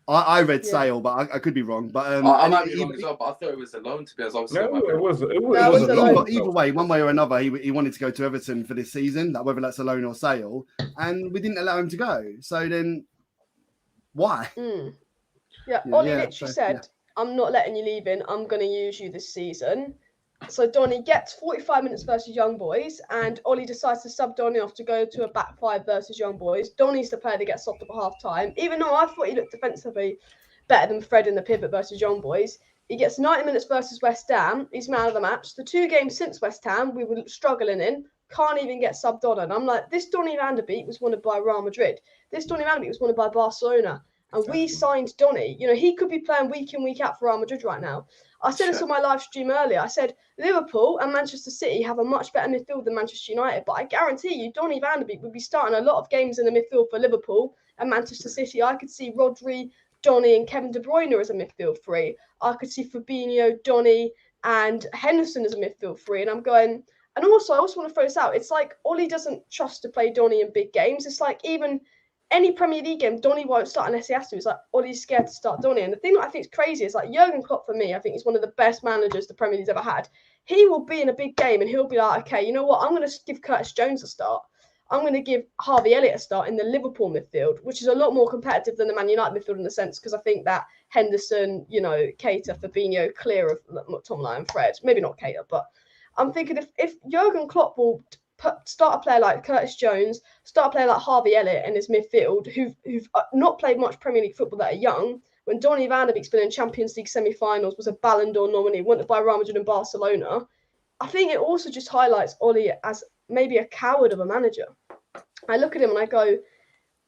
I read sale, but I could be wrong. But I might be wrong as well. But I thought it was a loan, to be as obviously. No, it was a loan. Either way, one way or another, he wanted to go to Everton for this season, like whether that's a loan or sale, and we didn't allow him to go. So then, why? Yeah, Ollie literally said, I'm not letting you leave in. I'm going to use you this season. So Donny gets 45 minutes versus Young Boys, and Ollie decides to sub Donny off to go to a back 5 versus Young Boys. Donny's the player that gets stopped at half time, even though I thought he looked defensively better than Fred in the pivot versus Young Boys. He gets 90 minutes versus West Ham. He's man of the match. The 2 games since West Ham, we were struggling in. can't even get subbed on. And I'm like, this Donny van de Beek was wanted by Real Madrid. This Donny van de Beek was wanted by Barcelona. And we signed Donny. You know, he could be playing week in, week out for Real Madrid right now. I said this on my live stream earlier. I said Liverpool and Manchester City have a much better midfield than Manchester United. But I guarantee you, Donny van de Beek would be starting a lot of games in the midfield for Liverpool and Manchester City. I could see Rodri, Donny and Kevin De Bruyne as a midfield three. I could see Fabinho, Donny and Henderson as a midfield three. And I'm going... And also, I also want to throw this out. It's like Ollie doesn't trust to play Donny in big games. It's like even any Premier League game, Donny won't start unless he has to. It's like Ollie's scared to start Donny. And the thing that I think is crazy is like Jurgen Klopp, for me, I think he's one of the best managers the Premier League's ever had. He will be in a big game and he'll be like, okay, you know what? I'm going to give Curtis Jones a start. I'm going to give Harvey Elliott a start in the Liverpool midfield, which is a lot more competitive than the Man United midfield in the sense, because I think that Henderson, you know, Keita, Fabinho, clear of McTominay and Fred. Maybe not Keita, but I'm thinking if Jurgen Klopp will start a player like Curtis Jones, start a player like Harvey Elliott in his midfield, who've not played much Premier League football that are young, when Donny van de Beek's been in Champions League semi-finals, was a Ballon d'Or nominee, wanted by Real Madrid and Barcelona, I think it also just highlights Ollie as maybe a coward of a manager. I look at him and I go,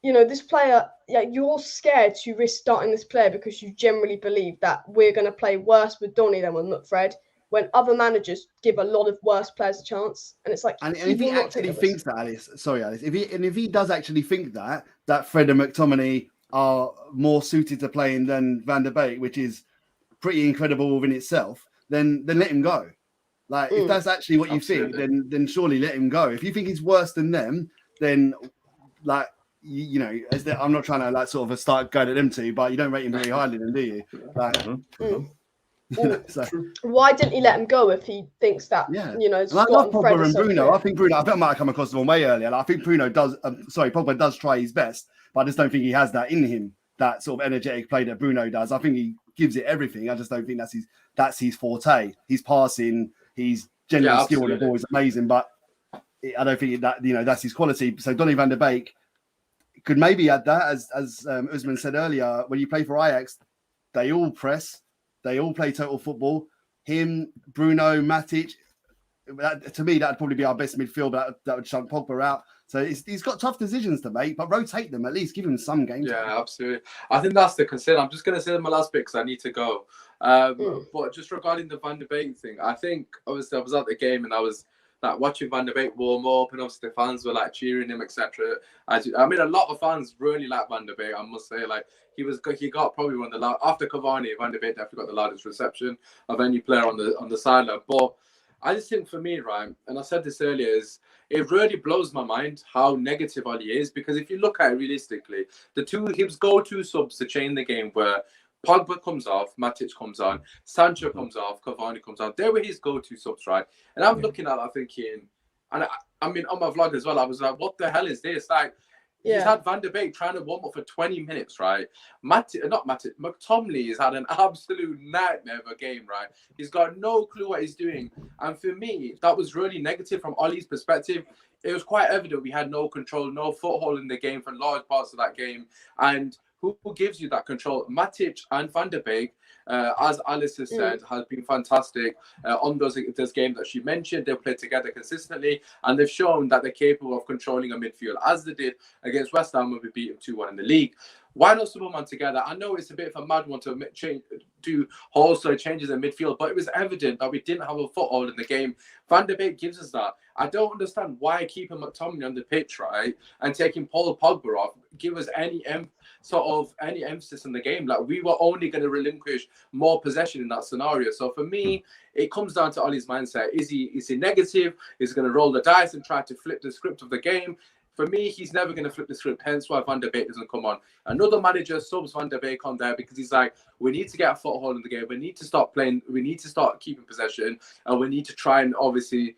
you know, this player, yeah, you're scared to risk starting this player because you generally believe that we're going to play worse with Donny than with Fred, when other managers give a lot of worse players a chance. And it's like, and if he actually thinks that, Alice, if he does actually think that Fred and McTominay are more suited to playing than Van der Beek, which is pretty incredible within itself, then let him go. Like, if that's actually what you think, then surely let him go. If you think he's worse than them, then, like, you know, I'm not trying to, like, sort of start going at them two, but you don't rate him very highly then, do you? Like, you know, so. Why didn't he let him go if he thinks that, you know, Scott I love Pogba and Bruno. I think I might have come across them way earlier. Like, I think Pogba does try his best, but I just don't think he has that in him, that sort of energetic play that Bruno does. I think he gives it everything. I just don't think that's his forte. He's passing, he's general skill on the ball is amazing, but I don't think that, you know, that's his quality. So Donny van der Beek could maybe add that, as Usman said earlier, when you play for Ajax, they all press, they all play total football. Him, Bruno, Matic, to me, that'd probably be our best midfield. That would chunk Pogba out. So he's got tough decisions to make, but rotate them, at least give him some games. Yeah, absolutely. I think that's the concern. I'm just going to say my last bit because I need to go. But just regarding the Van der Beek thing, I think obviously I was at the game and I was like watching Van der Beek warm up, and obviously the fans were like cheering him, etc. I mean, a lot of fans really like Van der Beek. I must say, like he got probably one of the after Cavani, Van der Beek definitely got the loudest reception of any player on the sideline. But I just think for me, right, and I said this earlier, is it really blows my mind how negative Ollie is, because if you look at it realistically, his go-to subs to change the game were Pogba comes off, Matic comes on, Sancho comes off, Cavani comes on. They were his go-to subs, right? And I'm looking at that thinking, and I mean, on my vlog as well, I was like, what the hell is this? Like, he's had Van der Beek trying to warm up for 20 minutes, right? McTominay has had an absolute nightmare of a game, right? He's got no clue what he's doing. And for me, that was really negative from Ollie's perspective. It was quite evident we had no control, no foothold in the game for large parts of that game. And who gives you that control? Matic and Van der Beek, as Alice has said, has been fantastic on those games that she mentioned. They've played together consistently, and they've shown that they're capable of controlling a midfield, as they did against West Ham when we beat them 2-1 in the league. Why not Superman together? I know it's a bit of a mad one to do wholesale changes in midfield, but it was evident that we didn't have a foothold in the game. Van der Beek gives us that. I don't understand why keeping McTominay on the pitch, right, and taking Paul Pogba off give us any emphasis in the game. Like, we were only going to relinquish more possession in that scenario. So for me, it comes down to Ollie's mindset. Is he negative? Is he going to roll the dice and try to flip the script of the game? For me, he's never going to flip the script, hence why Van der Beek doesn't come on. Another manager subs Van der Beek on there because he's like, we need to get a foothold in the game. We need to start playing. We need to start keeping possession. And we need to try and obviously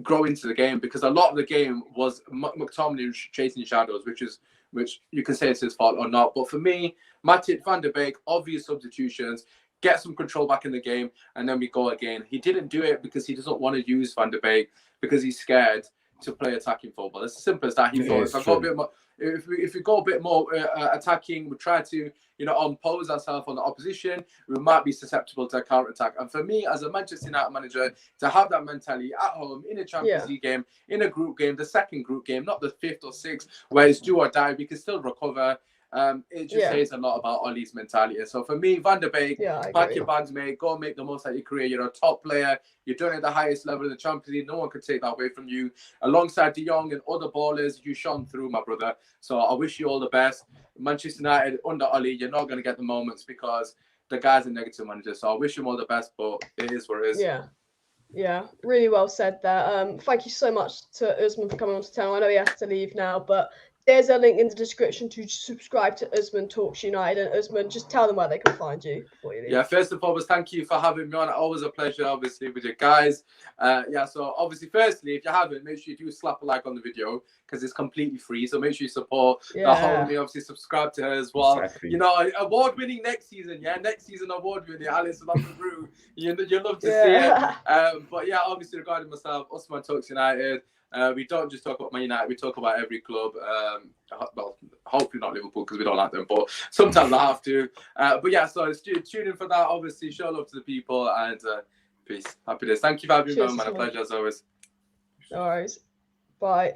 grow into the game, because a lot of the game was McTominay chasing shadows, which you can say it's his fault or not. But for me, Matic, Van der Beek, obvious substitutions, get some control back in the game, and then we go again. He didn't do it because he doesn't want to use Van der Beek, because he's scared to play attacking football. It's as simple as that. He thought It's if I true. go a bit more, if we go a bit more attacking, we try to impose ourselves on the opposition, we might be susceptible to a counter attack. And for me, as a Manchester United manager, to have that mentality at home in a Champions League game, in a group game, the second group game, not the 5th or 6th, where it's do or die, we can still recover. It just says a lot about Ole's mentality. So for me, Van der Beek, pack your bags, mate. Go and make the most out of your career. You're a top player. You're doing it at the highest level in the Champions League. No one could take that away from you. Alongside De Jong and other ballers, you shone through, my brother. So I wish you all the best. Manchester United, under Ole, you're not going to get the moments because the guy's a negative manager. So I wish him all the best, but it is what it is. Yeah, really well said there. Thank you so much to Usman for coming on to tell. I know he has to leave now, but there's a link in the description to subscribe to Usman Talks United. And Usman, just tell them where they can find you before you leave. Yeah, first and foremost, thank you for having me on. Always a pleasure, obviously, with you guys. So obviously, firstly, if you haven't, make sure you do slap a like on the video because it's completely free. So make sure you support the homie. Obviously, subscribe to her as well. Exactly. Award-winning next season. Yeah, next season award-winning. Alice on the room. You'll love to see it. But yeah, obviously, regarding myself, Usman Talks United. We don't just talk about Man United, we talk about every club. Well, hopefully not Liverpool because we don't like them, but sometimes I have to. But yeah, so tune in for that. Obviously, show love to the people and peace. Happy days. Thank you for having me on, man. A pleasure as always. No worries. Bye.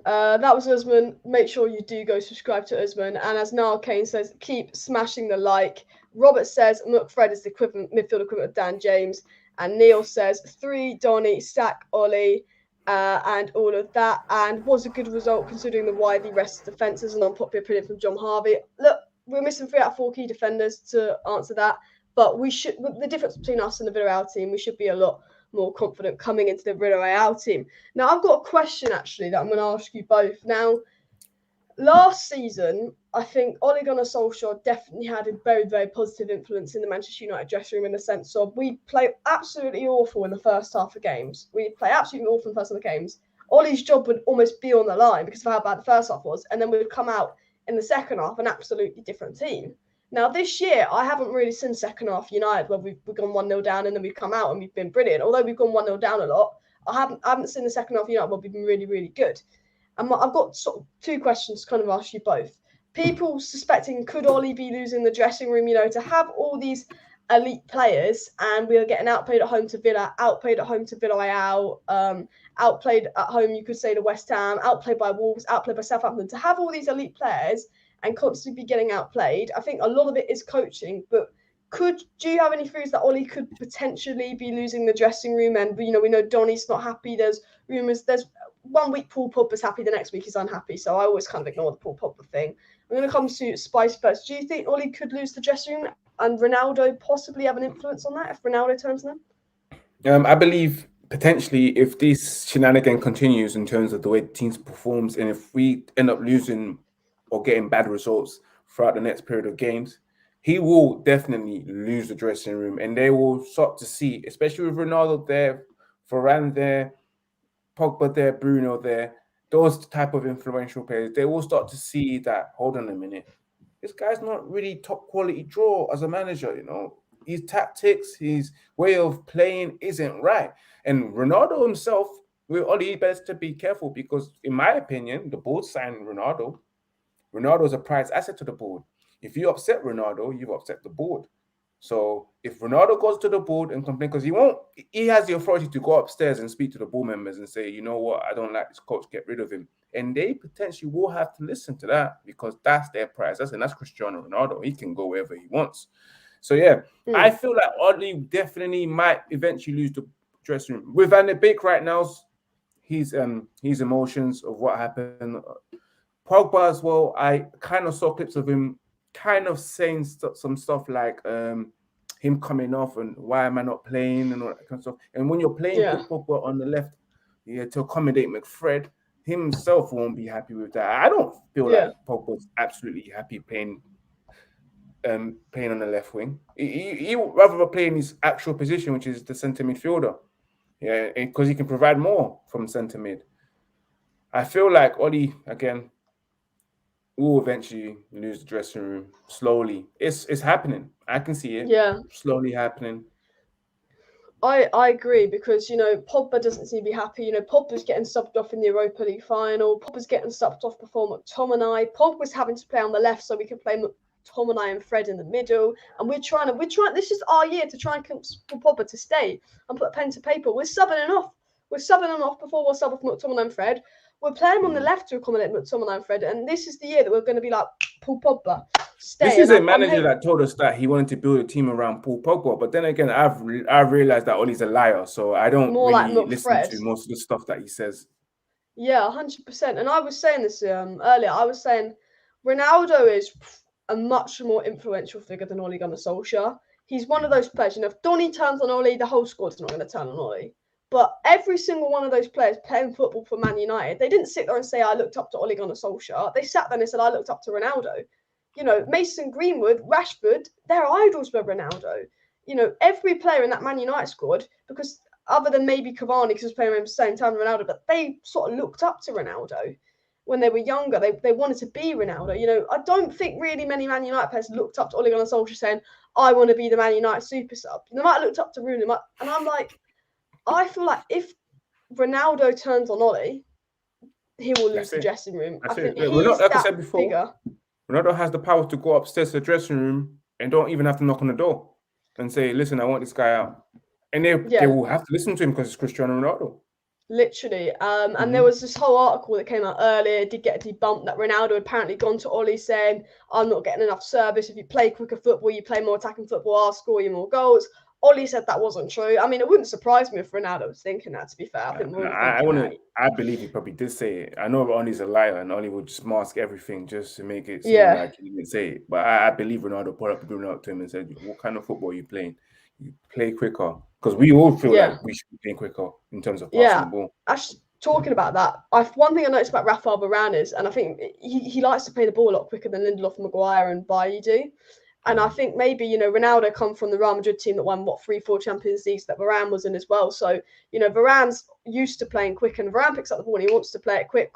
That was Usman. Make sure you do go subscribe to Usman. And as Niall Kane says, keep smashing the like. Robert says McFred is the midfield equivalent of Dan James. And Neil says 3 Donny, sack Ole. And all of that, and was a good result considering the widely rested defence. An unpopular opinion from John Harvey. Look, we're missing 3 out of 4 key defenders to answer that, but we should. The difference between us and the Villarreal team, we should be a lot more confident coming into the Villarreal team. Now, I've got a question actually that I'm going to ask you both. Now, last season, I think Ole Gunnar Solskjaer definitely had a very, very positive influence in the Manchester United dressing room in the sense of we play absolutely awful in the first half of games. We play absolutely awful in the first half of games. Ole's job would almost be on the line because of how bad the first half was, and then we'd come out in the second half an absolutely different team. Now, this year, I haven't really seen second half United where we've gone 1-0 down and then we've come out and we've been brilliant. Although we've gone 1-0 down a lot, I haven't seen the second half United where we've been really, really good. And I've got sort of 2 questions to kind of ask you both. People suspecting could Ole be losing the dressing room, to have all these elite players and we are getting outplayed at home to Villa, outplayed at home to Villarreal, outplayed at home, you could say, to West Ham, outplayed by Wolves, outplayed by Southampton. To have all these elite players and constantly be getting outplayed, I think a lot of it is coaching, but do you have any theories that Ole could potentially be losing the dressing room? And we know Donny's not happy. There's rumours. There's 1 week Paul Pogba's happy, the next week he's unhappy. So I always kind of ignore the Paul Pogba thing. I'm going to come to Spice first. Do you think Ole could lose the dressing room and Ronaldo possibly have an influence on that if Ronaldo turns them? I believe potentially if this shenanigan continues in terms of the way the team performs, and if we end up losing or getting bad results throughout the next period of games, he will definitely lose the dressing room, and they will start to see, especially with Ronaldo there, Varane there, Pogba there, Bruno there, those type of influential players, they will start to see that, hold on a minute, this guy's not really top quality draw as a manager, His tactics, his way of playing isn't right. And Ronaldo himself, Ole best to be careful because, in my opinion, the board signed Ronaldo. Ronaldo is a prized asset to the board. If you upset Ronaldo, you've upset the board. So if Ronaldo goes to the board and complain, because he has the authority to go upstairs and speak to the board members and say, you know what, I don't like this coach, get rid of him. And they potentially will have to listen to that because that's their prize. That's Cristiano Ronaldo. He can go wherever he wants. So yeah, I feel like Ole definitely might eventually lose the dressing room. With Van der Beek right now, his emotions of what happened. Pogba as well, I kind of saw clips of him kind of saying some stuff like him coming off and why am I not playing and all that kind of stuff. And when you're playing Pogba on the left, to accommodate McFred, himself won't be happy with that. I don't feel like Pogba's absolutely happy playing on the left wing. He would rather play in his actual position, which is the centre midfielder. Yeah, because he can provide more from centre mid. I feel like Ole, again, will eventually lose the dressing room slowly. It's happening. I can see it. Yeah. Slowly happening. I agree because, Pogba doesn't seem to be happy. Pogba's getting subbed off in the Europa League final. Pogba's getting subbed off before McTominay. Pogba's having to play on the left so we can play McTominay and Fred in the middle. And we're trying. This is our year to try and convince Pogba to stay and put a pen to paper. We're subbing him off. We're subbing him off before we'll sub off McTominay and Fred. We're playing on the left to accommodate McTominay and Fred. And this is the year that we're going to be like, Paul Pogba, stay. This is a manager that told us that he wanted to build a team around Paul Pogba, but then again, I've realized that Ollie's a liar, so I don't really listen to most of the stuff that he says. Yeah, 100%. And I was saying this earlier. I was saying Ronaldo is a much more influential figure than Ole Gunnar Solskjaer. He's one of those players. If Donny turns on Ole, the whole squad's not going to turn on Ole. But every single one of those players playing football for Man United, they didn't sit there and say, I looked up to Ole Gunnar Solskjaer. They sat there and said, I looked up to Ronaldo. Mason Greenwood, Rashford, their idols were Ronaldo. Every player in that Man United squad, because other than maybe Cavani, because he was playing around the same time as Ronaldo, but they sort of looked up to Ronaldo when they were younger. They wanted to be Ronaldo. I don't think really many Man United players looked up to Ole Gunnar Solskjaer saying, I want to be the Man United super sub. They might have looked up to Rooney, and I'm like, I feel like if Ronaldo turns on Ole, he will lose the dressing room. I think he's like I said that before, figure. Ronaldo has the power to go upstairs to the dressing room and don't even have to knock on the door and say, listen, I want this guy out. And they will have to listen to him because it's Cristiano Ronaldo. Literally. And there was this whole article that came out earlier, did get debunked, that Ronaldo had apparently gone to Ole saying, I'm not getting enough service. If you play quicker football, you play more attacking football, I'll score you more goals. Ole said that wasn't true. I mean, it wouldn't surprise me if Ronaldo was thinking that, to be fair. I believe he probably did say it. I know Ole's a liar and Ole would just mask everything just to make it seem like he didn't say it. But I believe Ronaldo put up a good note to him and said, what kind of football are you playing? You play quicker. Because we all feel like we should be playing quicker in terms of passing the ball. Actually, talking about that, one thing I noticed about Rafael Varane is, and I think he likes to play the ball a lot quicker than Lindelof, Maguire and Bailly do. And I think maybe, Ronaldo come from the Real Madrid team that won, 3-4 Champions Leagues that Varane was in as well. So, Varane's used to playing quick and Varane picks up the ball and he wants to play it quick.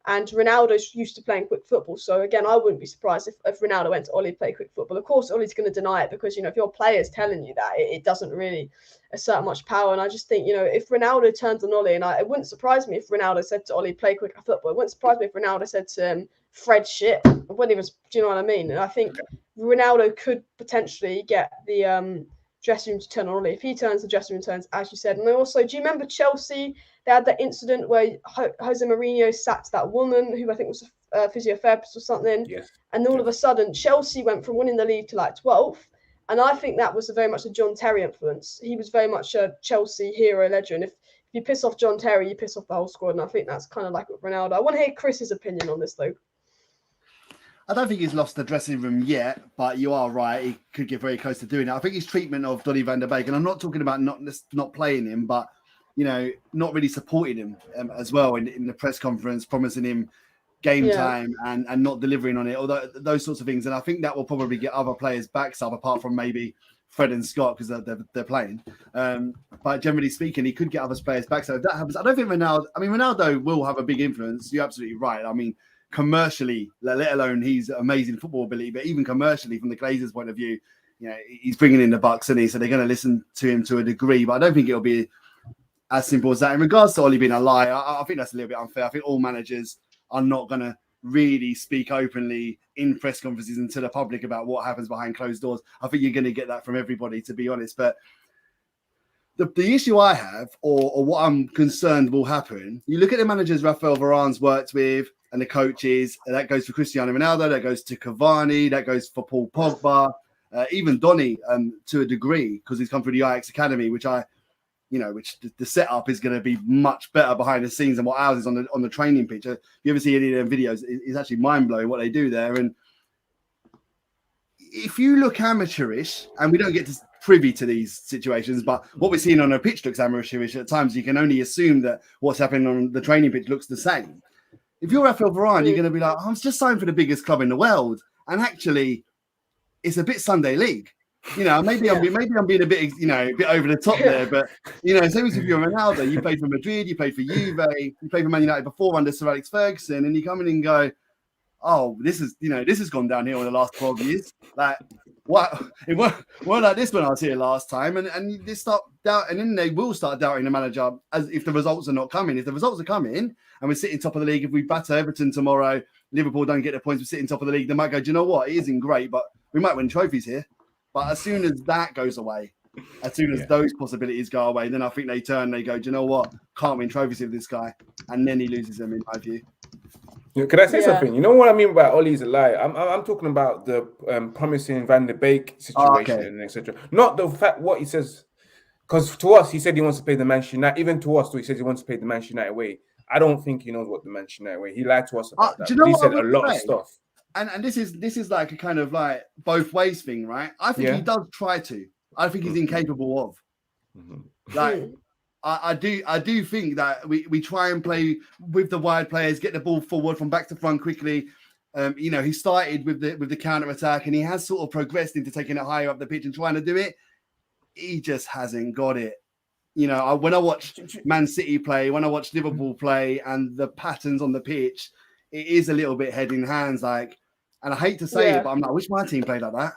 And Ronaldo's used to playing quick football. So, again, I wouldn't be surprised if Ronaldo went to Ole to play quick football. Of course, Ole's going to deny it because, if your player's telling you that, it doesn't really assert much power. And I just think, if Ronaldo turns on Ole, and it wouldn't surprise me if Ronaldo said to Ole, play quicker football. It wouldn't surprise me if Ronaldo said to him, Fred shit, when he was, do you know what I mean? And I think Ronaldo could potentially get the dressing room to turn on Ole. If he turns, the dressing room turns, as you said. And also, do you remember Chelsea? They had that incident where Jose Mourinho sacked that woman who I think was a physiotherapist or something. Yes. And all of a sudden, Chelsea went from winning the league to 12th. And I think that was very much a John Terry influence. He was very much a Chelsea hero legend. If you piss off John Terry, you piss off the whole squad. And I think that's kind of like with Ronaldo. I want to hear Chris's opinion on this, though. I don't think he's lost the dressing room yet, but you are right. He could get very close to doing it. I think his treatment of Donny van der Beek, and I'm not talking about not playing him, but, not really supporting him as well in the press conference, promising him game time and not delivering on it, although those sorts of things. And I think that will probably get other players' backs up, apart from maybe Fred and Scott, because they're playing. But generally speaking, he could get other players' backs up. If that happens, I don't think Ronaldo will have a big influence. You're absolutely right. I mean, commercially, let alone he's amazing football ability, but even commercially, from the Glazers' point of view, he's bringing in the bucks, and so they're going to listen to him to a degree. But I don't think it'll be as simple as that. In regards to Ole being a liar, I think that's a little bit unfair. I think all managers are not going to really speak openly in press conferences and to the public about what happens behind closed doors. I think you're going to get that from everybody, to be honest. But the issue I have, or what I'm concerned will happen, you look at the managers Rafael Varane's worked with and the coaches, and that goes for Cristiano Ronaldo, that goes to Cavani, that goes for Paul Pogba, even Donny to a degree, because he's come through the Ajax Academy, which the setup is going to be much better behind the scenes than what ours is on the training pitch. If you ever see any of their videos, it's actually mind-blowing what they do there. And if you look amateurish, and we don't get privy to these situations, but what we're seeing on a pitch looks amateurish at times, you can only assume that what's happening on the training pitch looks the same. If you're Rafael Varane, you're going to be like, I'm just signed for the biggest club in the world. And actually, it's a bit Sunday league. Maybe I'm being a bit, a bit over the top there, but same as if you're Ronaldo, you played for Madrid, you played for Juve, you played for Man United before under Sir Alex Ferguson, and you come in and go, oh, this has gone downhill in the last 12 years. Like, what? It weren't like this when I was here last time. And they start doubt, and then they will start doubting the manager as if the results are not coming. If the results are coming and we're sitting top of the league, if we batter Everton tomorrow, Liverpool don't get the points, we're sitting top of the league, they might go, do you know what? It isn't great, but we might win trophies here. But as soon as that goes away, as soon as those possibilities go away, then I think they turn, they go, do you know what? Can't win trophies with this guy. And then he loses them, in my view. Could I say something? You know what I mean by Ollie's a lie? I'm talking about the promising Van der Beek situation and etc. Not the fact what he says, because to us he said he wants to play the Manchester United. Even to us, he says he wants to play the Manchester United way. I don't think he knows what the Manchester United way. He lied to us about that. Do you know he what said a lot of stuff. And this is like a kind of like both ways thing, right? I think he does try to. I think he's incapable of. Like. I do think that we try and play with the wide players, get the ball forward from back to front quickly. He started with the counter attack and he has sort of progressed into taking it higher up the pitch and trying to do it. He just hasn't got it. When I watch Man City play, when I watch Liverpool play, and the patterns on the pitch, it is a little bit head in hands. Like, and I hate to say it, but I'm like, I wish my team played like that.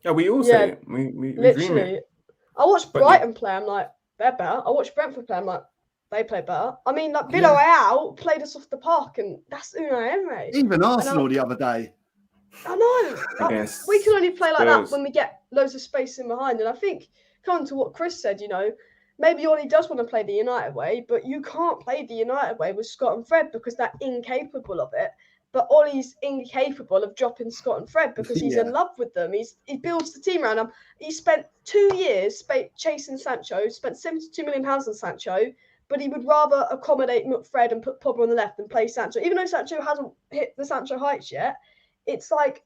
Yeah, we all say it. We literally. It. I watched Brighton play. I'm like, they're better. I watched Brentford play. I'm like, they play better. I mean, like Villarreal played us off the park, and that's Unai Emery. Even Arsenal the other day. I know. We can only play like that when we get loads of space in behind. And I think, coming to what Chris said, maybe Ollie does want to play the United way, but you can't play the United way with Scott and Fred because they're incapable of it. But Ollie's incapable of dropping Scott and Fred because he's in love with them. He builds the team around them. He spent 2 years chasing Sancho, spent £72 million on Sancho, but he would rather accommodate Fred and put Pogba on the left and play Sancho. Even though Sancho hasn't hit the Sancho heights yet, it's like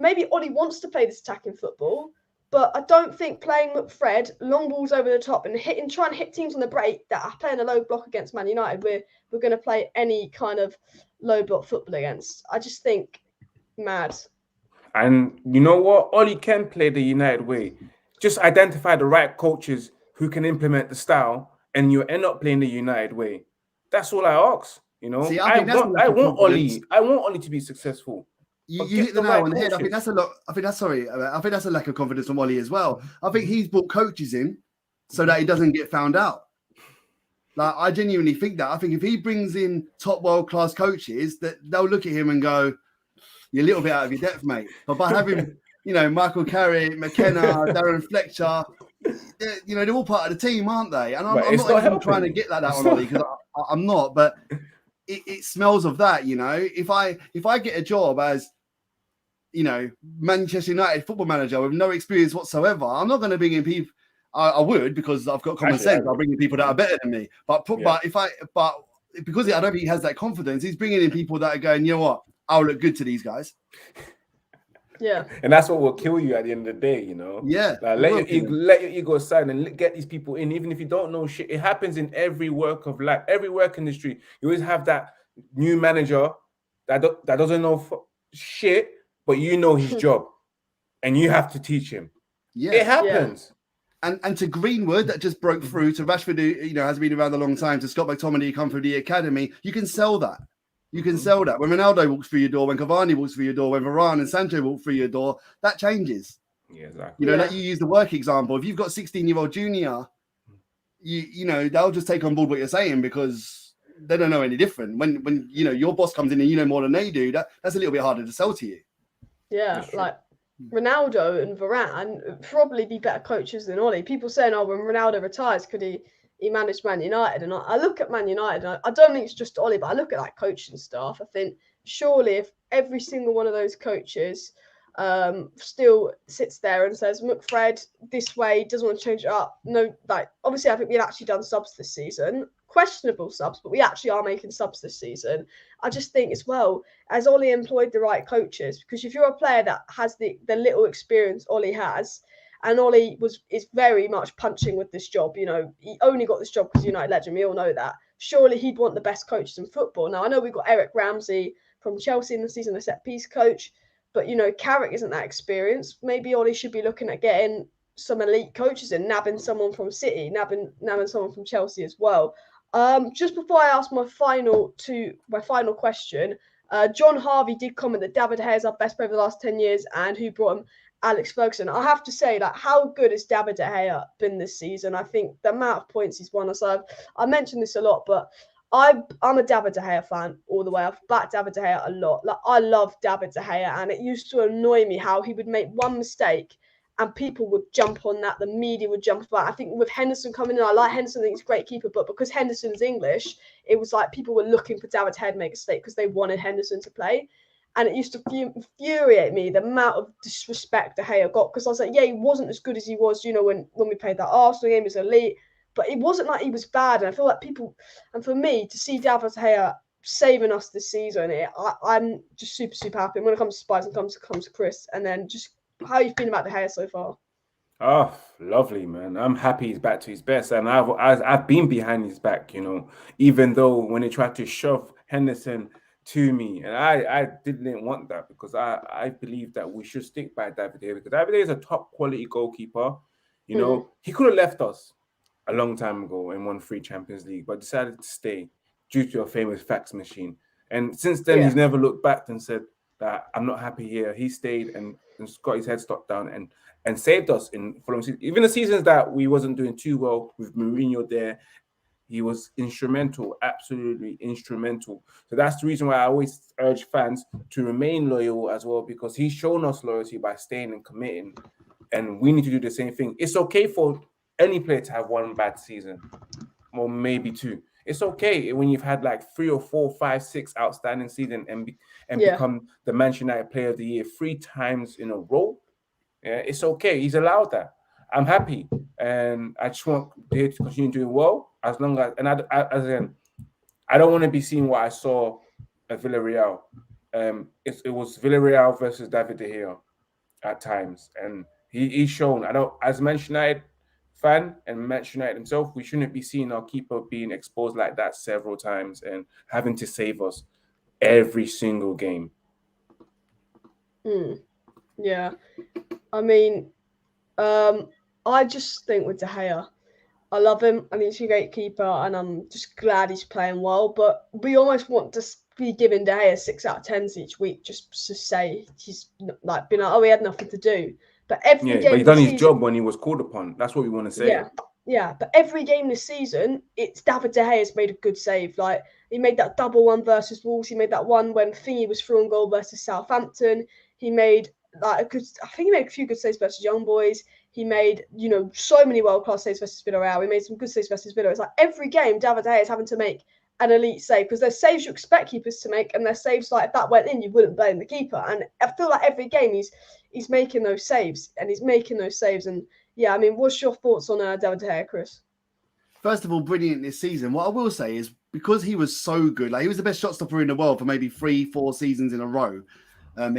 maybe Ollie wants to play this attacking football, but I don't think playing McFred, long balls over the top and trying to hit teams on the break that are playing a low block against Man United, we're going to play any kind of low block football against. I just think mad. And you know what? Ollie can play the United way. Just identify the right coaches who can implement the style, and you end up playing the United way. That's all I ask. See, I want Ollie to be successful. You hit the nail on the head. I think that's a lot. I think that's a lack of confidence from Ollie as well. I think he's brought coaches in so that he doesn't get found out. Like, I genuinely think that. I think if he brings in top world-class coaches, that they'll look at him and go, you're a little bit out of your depth, mate. But by having, Michael Carrick, McKenna, Darren Fletcher, they're all part of the team, aren't they? And I'm not even trying to get that out on Ollie because I'm not, but it smells of that, If I get a job as, Manchester United football manager with no experience whatsoever, I'm not going to bring in people. I would, because I've got common sense. I'll bring in people that are better than me. But because I don't think he has that confidence, he's bringing in people that are going, you know what, I'll look good to these guys. Yeah. And that's what will kill you at the end of the day, Yeah. Like, let your ego aside and get these people in, even if you don't know shit. It happens in every work of life, every work industry. You always have that new manager that doesn't know shit, but his job, and you have to teach him. Yeah, it happens. Yeah. And to Greenwood, that just broke through, to Rashford, who has been around a long time, to Scott McTominay, come through the academy, you can sell that. You can sell that. When Ronaldo walks through your door, when Cavani walks through your door, when Varane and Sancho walk through your door, that changes. Yeah, exactly. Like you use the work example. If you've got 16-year-old junior, they'll just take on board what you're saying because they don't know any different. When your boss comes in and more than they do, that's a little bit harder to sell to you. Yeah, like Ronaldo and Varane would probably be better coaches than Ollie. People saying, when Ronaldo retires, could he manage Man United? And I look at Man United, and I don't think it's just Ollie, but I look at like coaching staff. I think surely if every single one of those coaches still sits there and says, McFred, this way, doesn't want to change it up. No, like obviously I think we've actually done subs this season. Questionable subs, but we actually are making subs this season. I just think as well, as Ollie employed the right coaches, because if you're a player that has the little experience Ollie has, and Ollie is very much punching with this job, he only got this job because United legend, we all know that. Surely he'd want the best coaches in football. Now I know we've got Eric Ramsey from Chelsea in the season, a set piece coach, but Carrick isn't that experienced. Maybe Ollie should be looking at getting some elite coaches in, nabbing someone from City, nabbing someone from Chelsea as well. Just before I ask my final question, John Harvey did comment that David De Gea is our best player of the last 10 years, and who brought him? Alex Ferguson. I have to say, like, how good has David De Gea been this season? I think the amount of points he's won. So I mentioned this a lot, but I'm a David De Gea fan all the way. I've backed David De Gea a lot. Like, I love David De Gea, and it used to annoy me how he would make one mistake and people would jump on that. The media would jump on that. I think with Henderson coming in, I like Henderson. I think he's a great keeper, but because Henderson's English, it was like people were looking for David De Gea to make a mistake because they wanted Henderson to play. And it used to infuriate me, the amount of disrespect De Gea got, because I was like, yeah, he wasn't as good as he was, when we played that Arsenal game, he was elite, but it wasn't like he was bad. And I feel like people, and for me, to see David De Gea saving us this season, I'm just super, super happy. And when it comes to Spice and comes to Chris, and then just how you feeling about De Gea so far? Oh, lovely, man. I'm happy he's back to his best. And I've been behind his back, even though when he tried to shove Henderson to me, and I didn't want that, because I believe that we should stick by David De Gea, because David De Gea is a top quality goalkeeper. He could have left us a long time ago and won 3 Champions League, but decided to stay due to a famous fax machine. And since then, he's never looked back and said that I'm not happy here. He stayed and got his head stopped down and saved us in following seasons. Even the seasons that we wasn't doing too well with Mourinho there, he was instrumental, absolutely instrumental. So that's the reason why I always urge fans to remain loyal as well, because he's shown us loyalty by staying and committing. And we need to do the same thing. It's okay for any player to have one bad season, or maybe 2. It's okay when you've had like 3 or 4, 5, 6 outstanding seasons and become the Manchester United Player of the Year 3 times in a row. Yeah, it's okay. He's allowed that. I'm happy, and I just want him to continue doing well, as long as, and I don't want to be seeing what I saw at Villarreal. It was Villarreal versus David De Gea at times, and he's shown. As Manchester United fan and Manchester United himself, we shouldn't be seeing our keeper being exposed like that several times and having to save us every single game. Yeah, I mean, I just think with De Gea, I love him. I think he's a great keeper, and I'm just glad he's playing well. But we almost want to be giving De Gea 6 out of 10s each week, just to say he's like been like, oh, he had nothing to do. But every game, but he done his job when he was called upon. That's what we want to say. Yeah. But every game this season, it's David De Gea has made a good save. Like, he made that double one versus Wolves. He made that one when Thingy was through on goal versus Southampton. He made I think he made a few good saves versus Young Boys. He made, so many world-class saves versus Villarreal. He made some good saves versus Villa. It's like every game, David De Gea is having to make an elite save, because there's saves you expect keepers to make, and there's saves like if that went in, you wouldn't blame the keeper. And I feel like every game he's making those saves, and And yeah, I mean, what's your thoughts on David De Gea, Chris? First of all, brilliant this season. What I will say is, because he was so good, like he was the best shot stopper in the world for maybe 3-4 seasons in a row.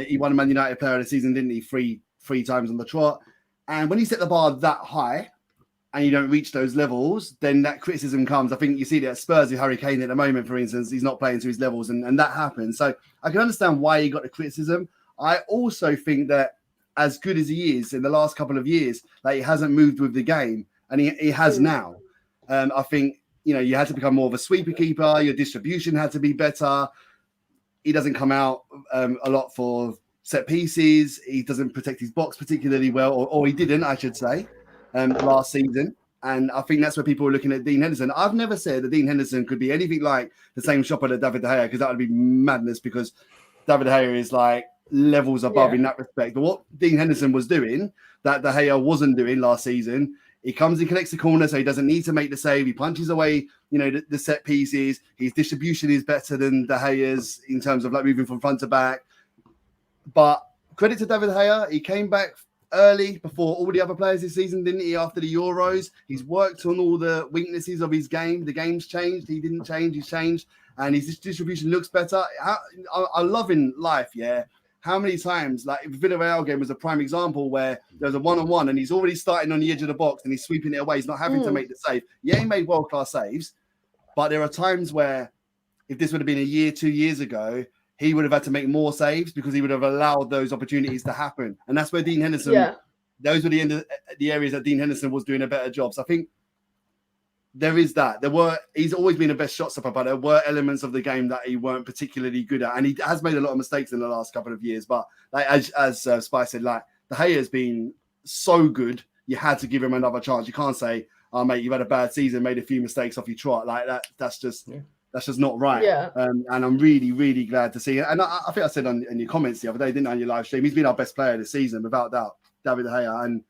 He won a Man United Player of the Season, didn't he? Three times on the trot. And when you set the bar that high and you don't reach those levels, then that criticism comes. I think you see that at Spurs with Harry Kane at the moment, for instance, he's not playing to his levels, and that happens. So I can understand why he got the criticism. I also think that as good as he is in the last couple of years, like, he hasn't moved with the game, and he has now. I think, you had to become more of a sweeper keeper. Your distribution had to be better. He doesn't come out a lot for set pieces. He doesn't protect his box particularly well, or he didn't, I should say, last season. And I think that's where people are looking at Dean Henderson. I've never said that Dean Henderson could be anything like the same shopper that David De Gea, because that would be madness, because David De Gea is like levels above in that respect. But what Dean Henderson was doing that De Gea wasn't doing last season, he comes and collects the corner, so he doesn't need to make the save. He punches away, the set pieces. His distribution is better than De Gea's in terms of like moving from front to back. But credit to David De Gea, he came back early before all the other players this season, didn't he? After the Euros, he's worked on all the weaknesses of his game. The game's changed. He didn't change. He's changed, and his distribution looks better. I love in life, how many times, like the Villarreal game was a prime example where there's a one-on-one and he's already starting on the edge of the box and he's sweeping it away. He's not having to make the save. Yeah, he made world-class saves, but there are times where if this would have been a year, 2 years ago, he would have had to make more saves because he would have allowed those opportunities to happen. And that's where Dean Henderson, those were the areas that Dean Henderson was doing a better job. So I think there is that. He's always been the best shot stopper, but there were elements of the game that he weren't particularly good at, and he has made a lot of mistakes in the last couple of years. But like as Spice said, like De Gea has been so good, you had to give him another chance. You can't say, "Oh mate, you've had a bad season, made a few mistakes off your trot." Like that. That's just not right. Yeah. And I'm really, really glad to see it. And I think I said in your comments the other day, didn't I, on your live stream, he's been our best player this season without doubt, David De Gea. And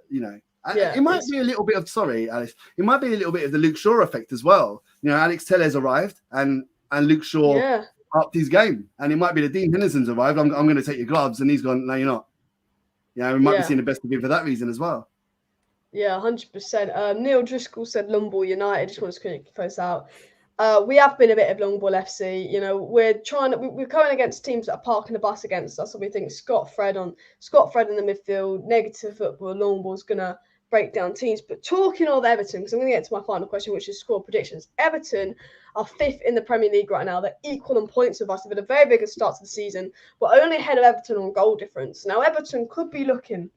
you know. It might be a little bit of Alice. It might be a little bit of the Luke Shaw effect as well. You know, Alex Tellez arrived and Luke Shaw upped his game, and it might be the Dean Henderson's arrived. I'm going to take your gloves, and he's gone. No, you're not. Yeah, we might be seeing the best of him for that reason as well. Yeah, 100%. Neil Driscoll said long ball United. Just want to quickly close out. We have been a bit of long ball FC. You know, we're going against teams that are parking the bus against us. So we think Scott Fred in the midfield, negative football, long ball's gonna break down teams. But talking of Everton, because I'm going to get to my final question, which is score predictions. Everton are 5th in the Premier League right now. They're equal on points with us. They've had a very big start to the season. We're only ahead of Everton on goal difference. Now, Everton could be looking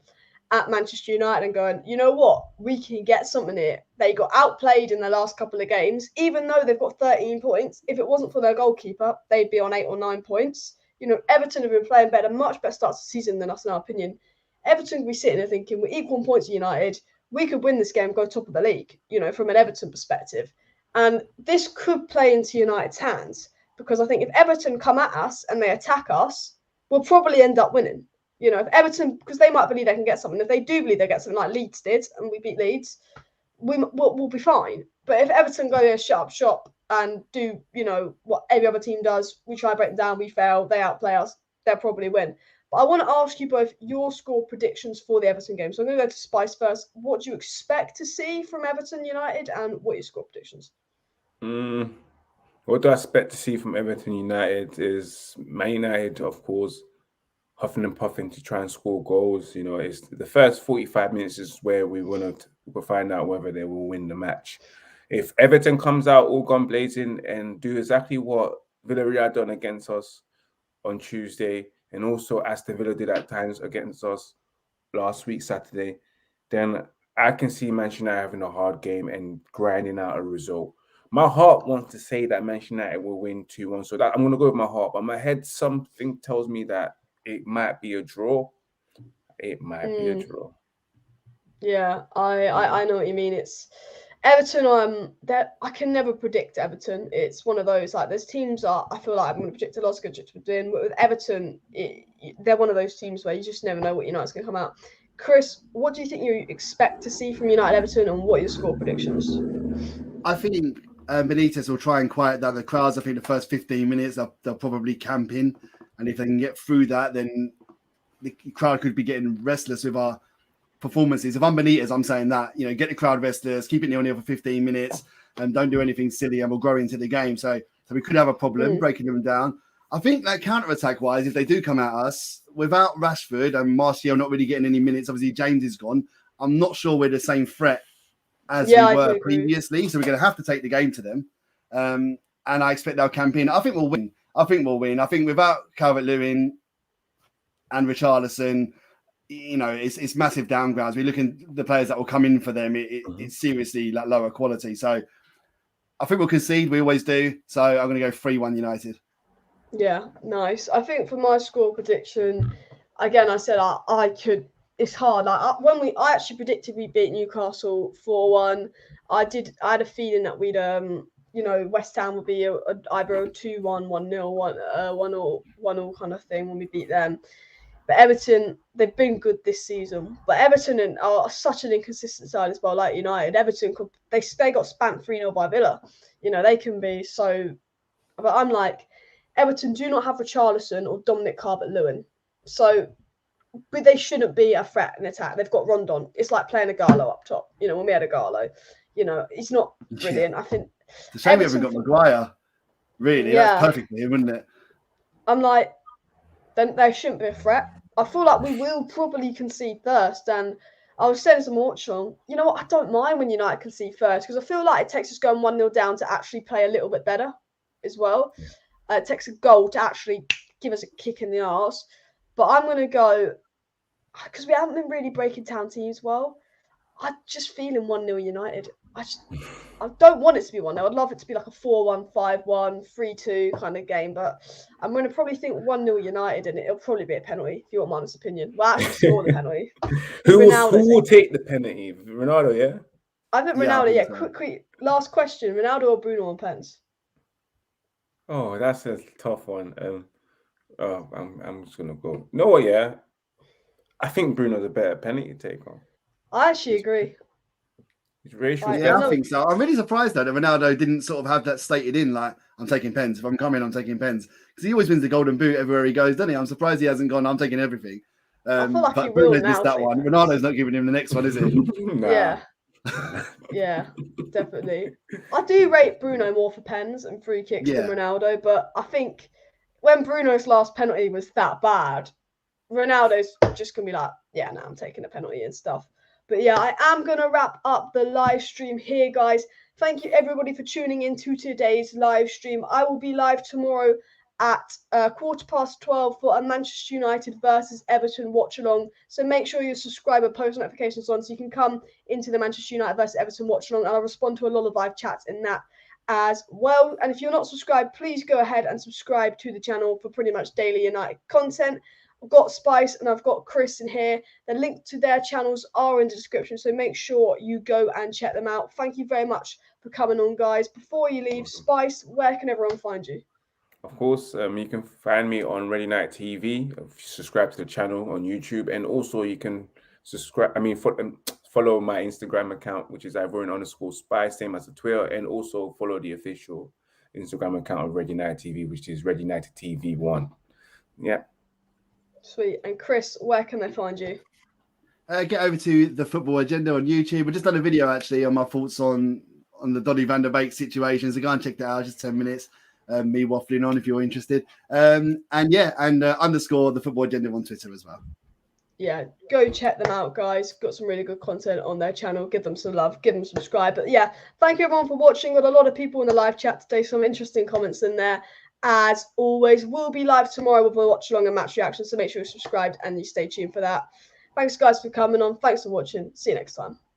at Manchester United and going, you know what, we can get something here. They got outplayed in the last couple of games, even though they've got 13 points. If it wasn't for their goalkeeper, they'd be on 8 or 9 points. You know, Everton have been playing better, much better starts to the season than us, in our opinion. Everton could be sitting there thinking, we're equal in points to United. We could win this game, go top of the league, you know, from an Everton perspective. And this could play into United's hands, because I think if Everton come at us and they attack us, we'll probably end up winning. You know, if Everton, because they might believe they can get something. If they do believe they get something like Leeds did, and we beat Leeds, we'll be fine. But if Everton go here, shut up shop and do, you know, what every other team does, we try to break them down, we fail, they outplay us, they'll probably win. But I want to ask you both your score predictions for the Everton game. So I'm going to go to Spice first. What do you expect to see from Everton United, and what are your score predictions? What do I expect to see from Everton United is Man United, of course, huffing and puffing to try and score goals. You know, it's the first 45 minutes is where we'll find out whether they will win the match. If Everton comes out all gone blazing and do exactly what Villarreal done against us on Tuesday, and also Aston Villa did at times against us last week, Saturday, then I can see Manchester United having a hard game and grinding out a result. My heart wants to say that Manchester United will win 2-1. So that I'm going to go with my heart. But my head, something tells me that it might be a draw. It might be a draw. Yeah, I know what you mean. It's Everton. That I can never predict Everton. It's one of those, like, there's teams I feel like I'm going to predict a lot of good to win. But with Everton, they're one of those teams where you just never know what United's going to come out. Chris, what do you think you expect to see from United Everton, and what are your score predictions? I think Benitez will try and quiet down the crowds. I think the first 15 minutes they'll probably camp in, and if they can get through that, then the crowd could be getting restless with our performances. If I'm Benitez, I'm saying that, you know, get the crowd restless, keep it 0-0 for 15 minutes, and don't do anything silly, and we'll grow into the game. So we could have a problem breaking them down. I think that counter-attack wise, if they do come at us, without Rashford and Martial not really getting any minutes, obviously James is gone, I'm not sure we're the same threat as we were previously. So we're going to have to take the game to them. And I expect they'll camp in. I think we'll win. I think without Calvert-Lewin and Richarlison, you know, it's massive downgrades. We look at the players that will come in for them. It's seriously like lower quality. So I think we'll concede. We always do. So I'm going to go 3-1 United. Yeah, nice. I think for my score prediction, again, I said I could. It's hard. Like I actually predicted we beat Newcastle 4-1. I had a feeling that we'd you know, West Ham would be either a 2-1, 1-0, 1-1 kind of thing when we beat them. But Everton, they've been good this season. But Everton are such an inconsistent side as well, like United. Everton they got spanked 3-0 by Villa. You know, they can be so. But I'm like, Everton do not have Richarlison or Dominic Calvert-Lewin. So but they shouldn't be a threat in attack. They've got Rondon. It's like playing a Garlo up top. You know, when we had a Garlo, you know, he's not brilliant. I think the shame we haven't got Maguire. Really, that's perfect for him, wouldn't it? I'm like, then they shouldn't be a threat. I feel like we will probably concede first. And I was saying to Morchon, you know what, I don't mind when United concede first, because I feel like it takes us going 1-0 down to actually play a little bit better as well. It takes a goal to actually give us a kick in the arse. But I'm going to go, because we haven't been really breaking down teams well, I'm just feeling 1-0 United. I don't want it to be 1-0. I'd love it to be like a 4-1, 5-1, 3-2 kind of game. But I'm going to probably think 1-0 United, and it'll probably be a penalty, if you want my honest opinion. We'll actually score the penalty. Who will take the penalty? Ronaldo, yeah? I think Yeah, I Ronaldo, think yeah. so. Quick, last question. Ronaldo or Bruno on pens? Oh, that's a tough one. I'm just gonna go. No, yeah. I think Bruno's a better penalty taker. I actually agree. His ratio Right, is Yeah, no. I think so. I'm really surprised though that Ronaldo didn't sort of have that stated in, like, I'm taking pens. If I'm coming, I'm taking pens. Because he always wins the golden boot everywhere he goes, doesn't he? I'm surprised he hasn't gone, I'm taking everything. I feel like he But will Bruno's now missed that take one. pens. Ronaldo's not giving him the next one, is he? Nah. Yeah. Yeah, definitely. I do rate Bruno more for pens and free kicks than Ronaldo, but I think when Bruno's last penalty was that bad, Ronaldo's just going to be like, yeah, no, I'm taking a penalty and stuff. But yeah, I am going to wrap up the live stream here, guys. Thank you, everybody, for tuning in to today's live stream. I will be live tomorrow at 12:15 for a Manchester United versus Everton watch along. So make sure you subscribe and post notifications on so you can come into the Manchester United versus Everton watch along. And I'll respond to a lot of live chats in that as well. And if you're not subscribed, please go ahead and subscribe to the channel for pretty much daily United content. I've got Spice and I've got Chris in here. The link to their channels are in the description, so make sure you go and check them out. Thank you very much for coming on, guys. Before you leave, Spice, where can everyone find you? Of course, you can find me on Ready Night TV. Subscribe to the channel on YouTube, and also you can follow my Instagram account, which is Ivorian_Spy, same as the Twitter, and also follow the official Instagram account of Ready Night TV, which is Ready Night TV 1. Yeah. Sweet. And Chris, where can they find you? Get over to the Football Agenda on YouTube. We've just done a video actually on my thoughts on the Donny van der Beek situation. So go and check that out. Just 10 minutes. Me waffling on if you're interested. And underscore the Football Agenda on Twitter as well. Yeah, go check them out, guys. Got some really good content on their channel. Give them some love. Give them subscribe. But yeah, thank you everyone for watching. Got a lot of people in the live chat today. Some interesting comments in there. As always, we'll be live tomorrow with a watch along and match reaction. So make sure you're subscribed and you stay tuned for that. Thanks, guys, for coming on. Thanks for watching. See you next time.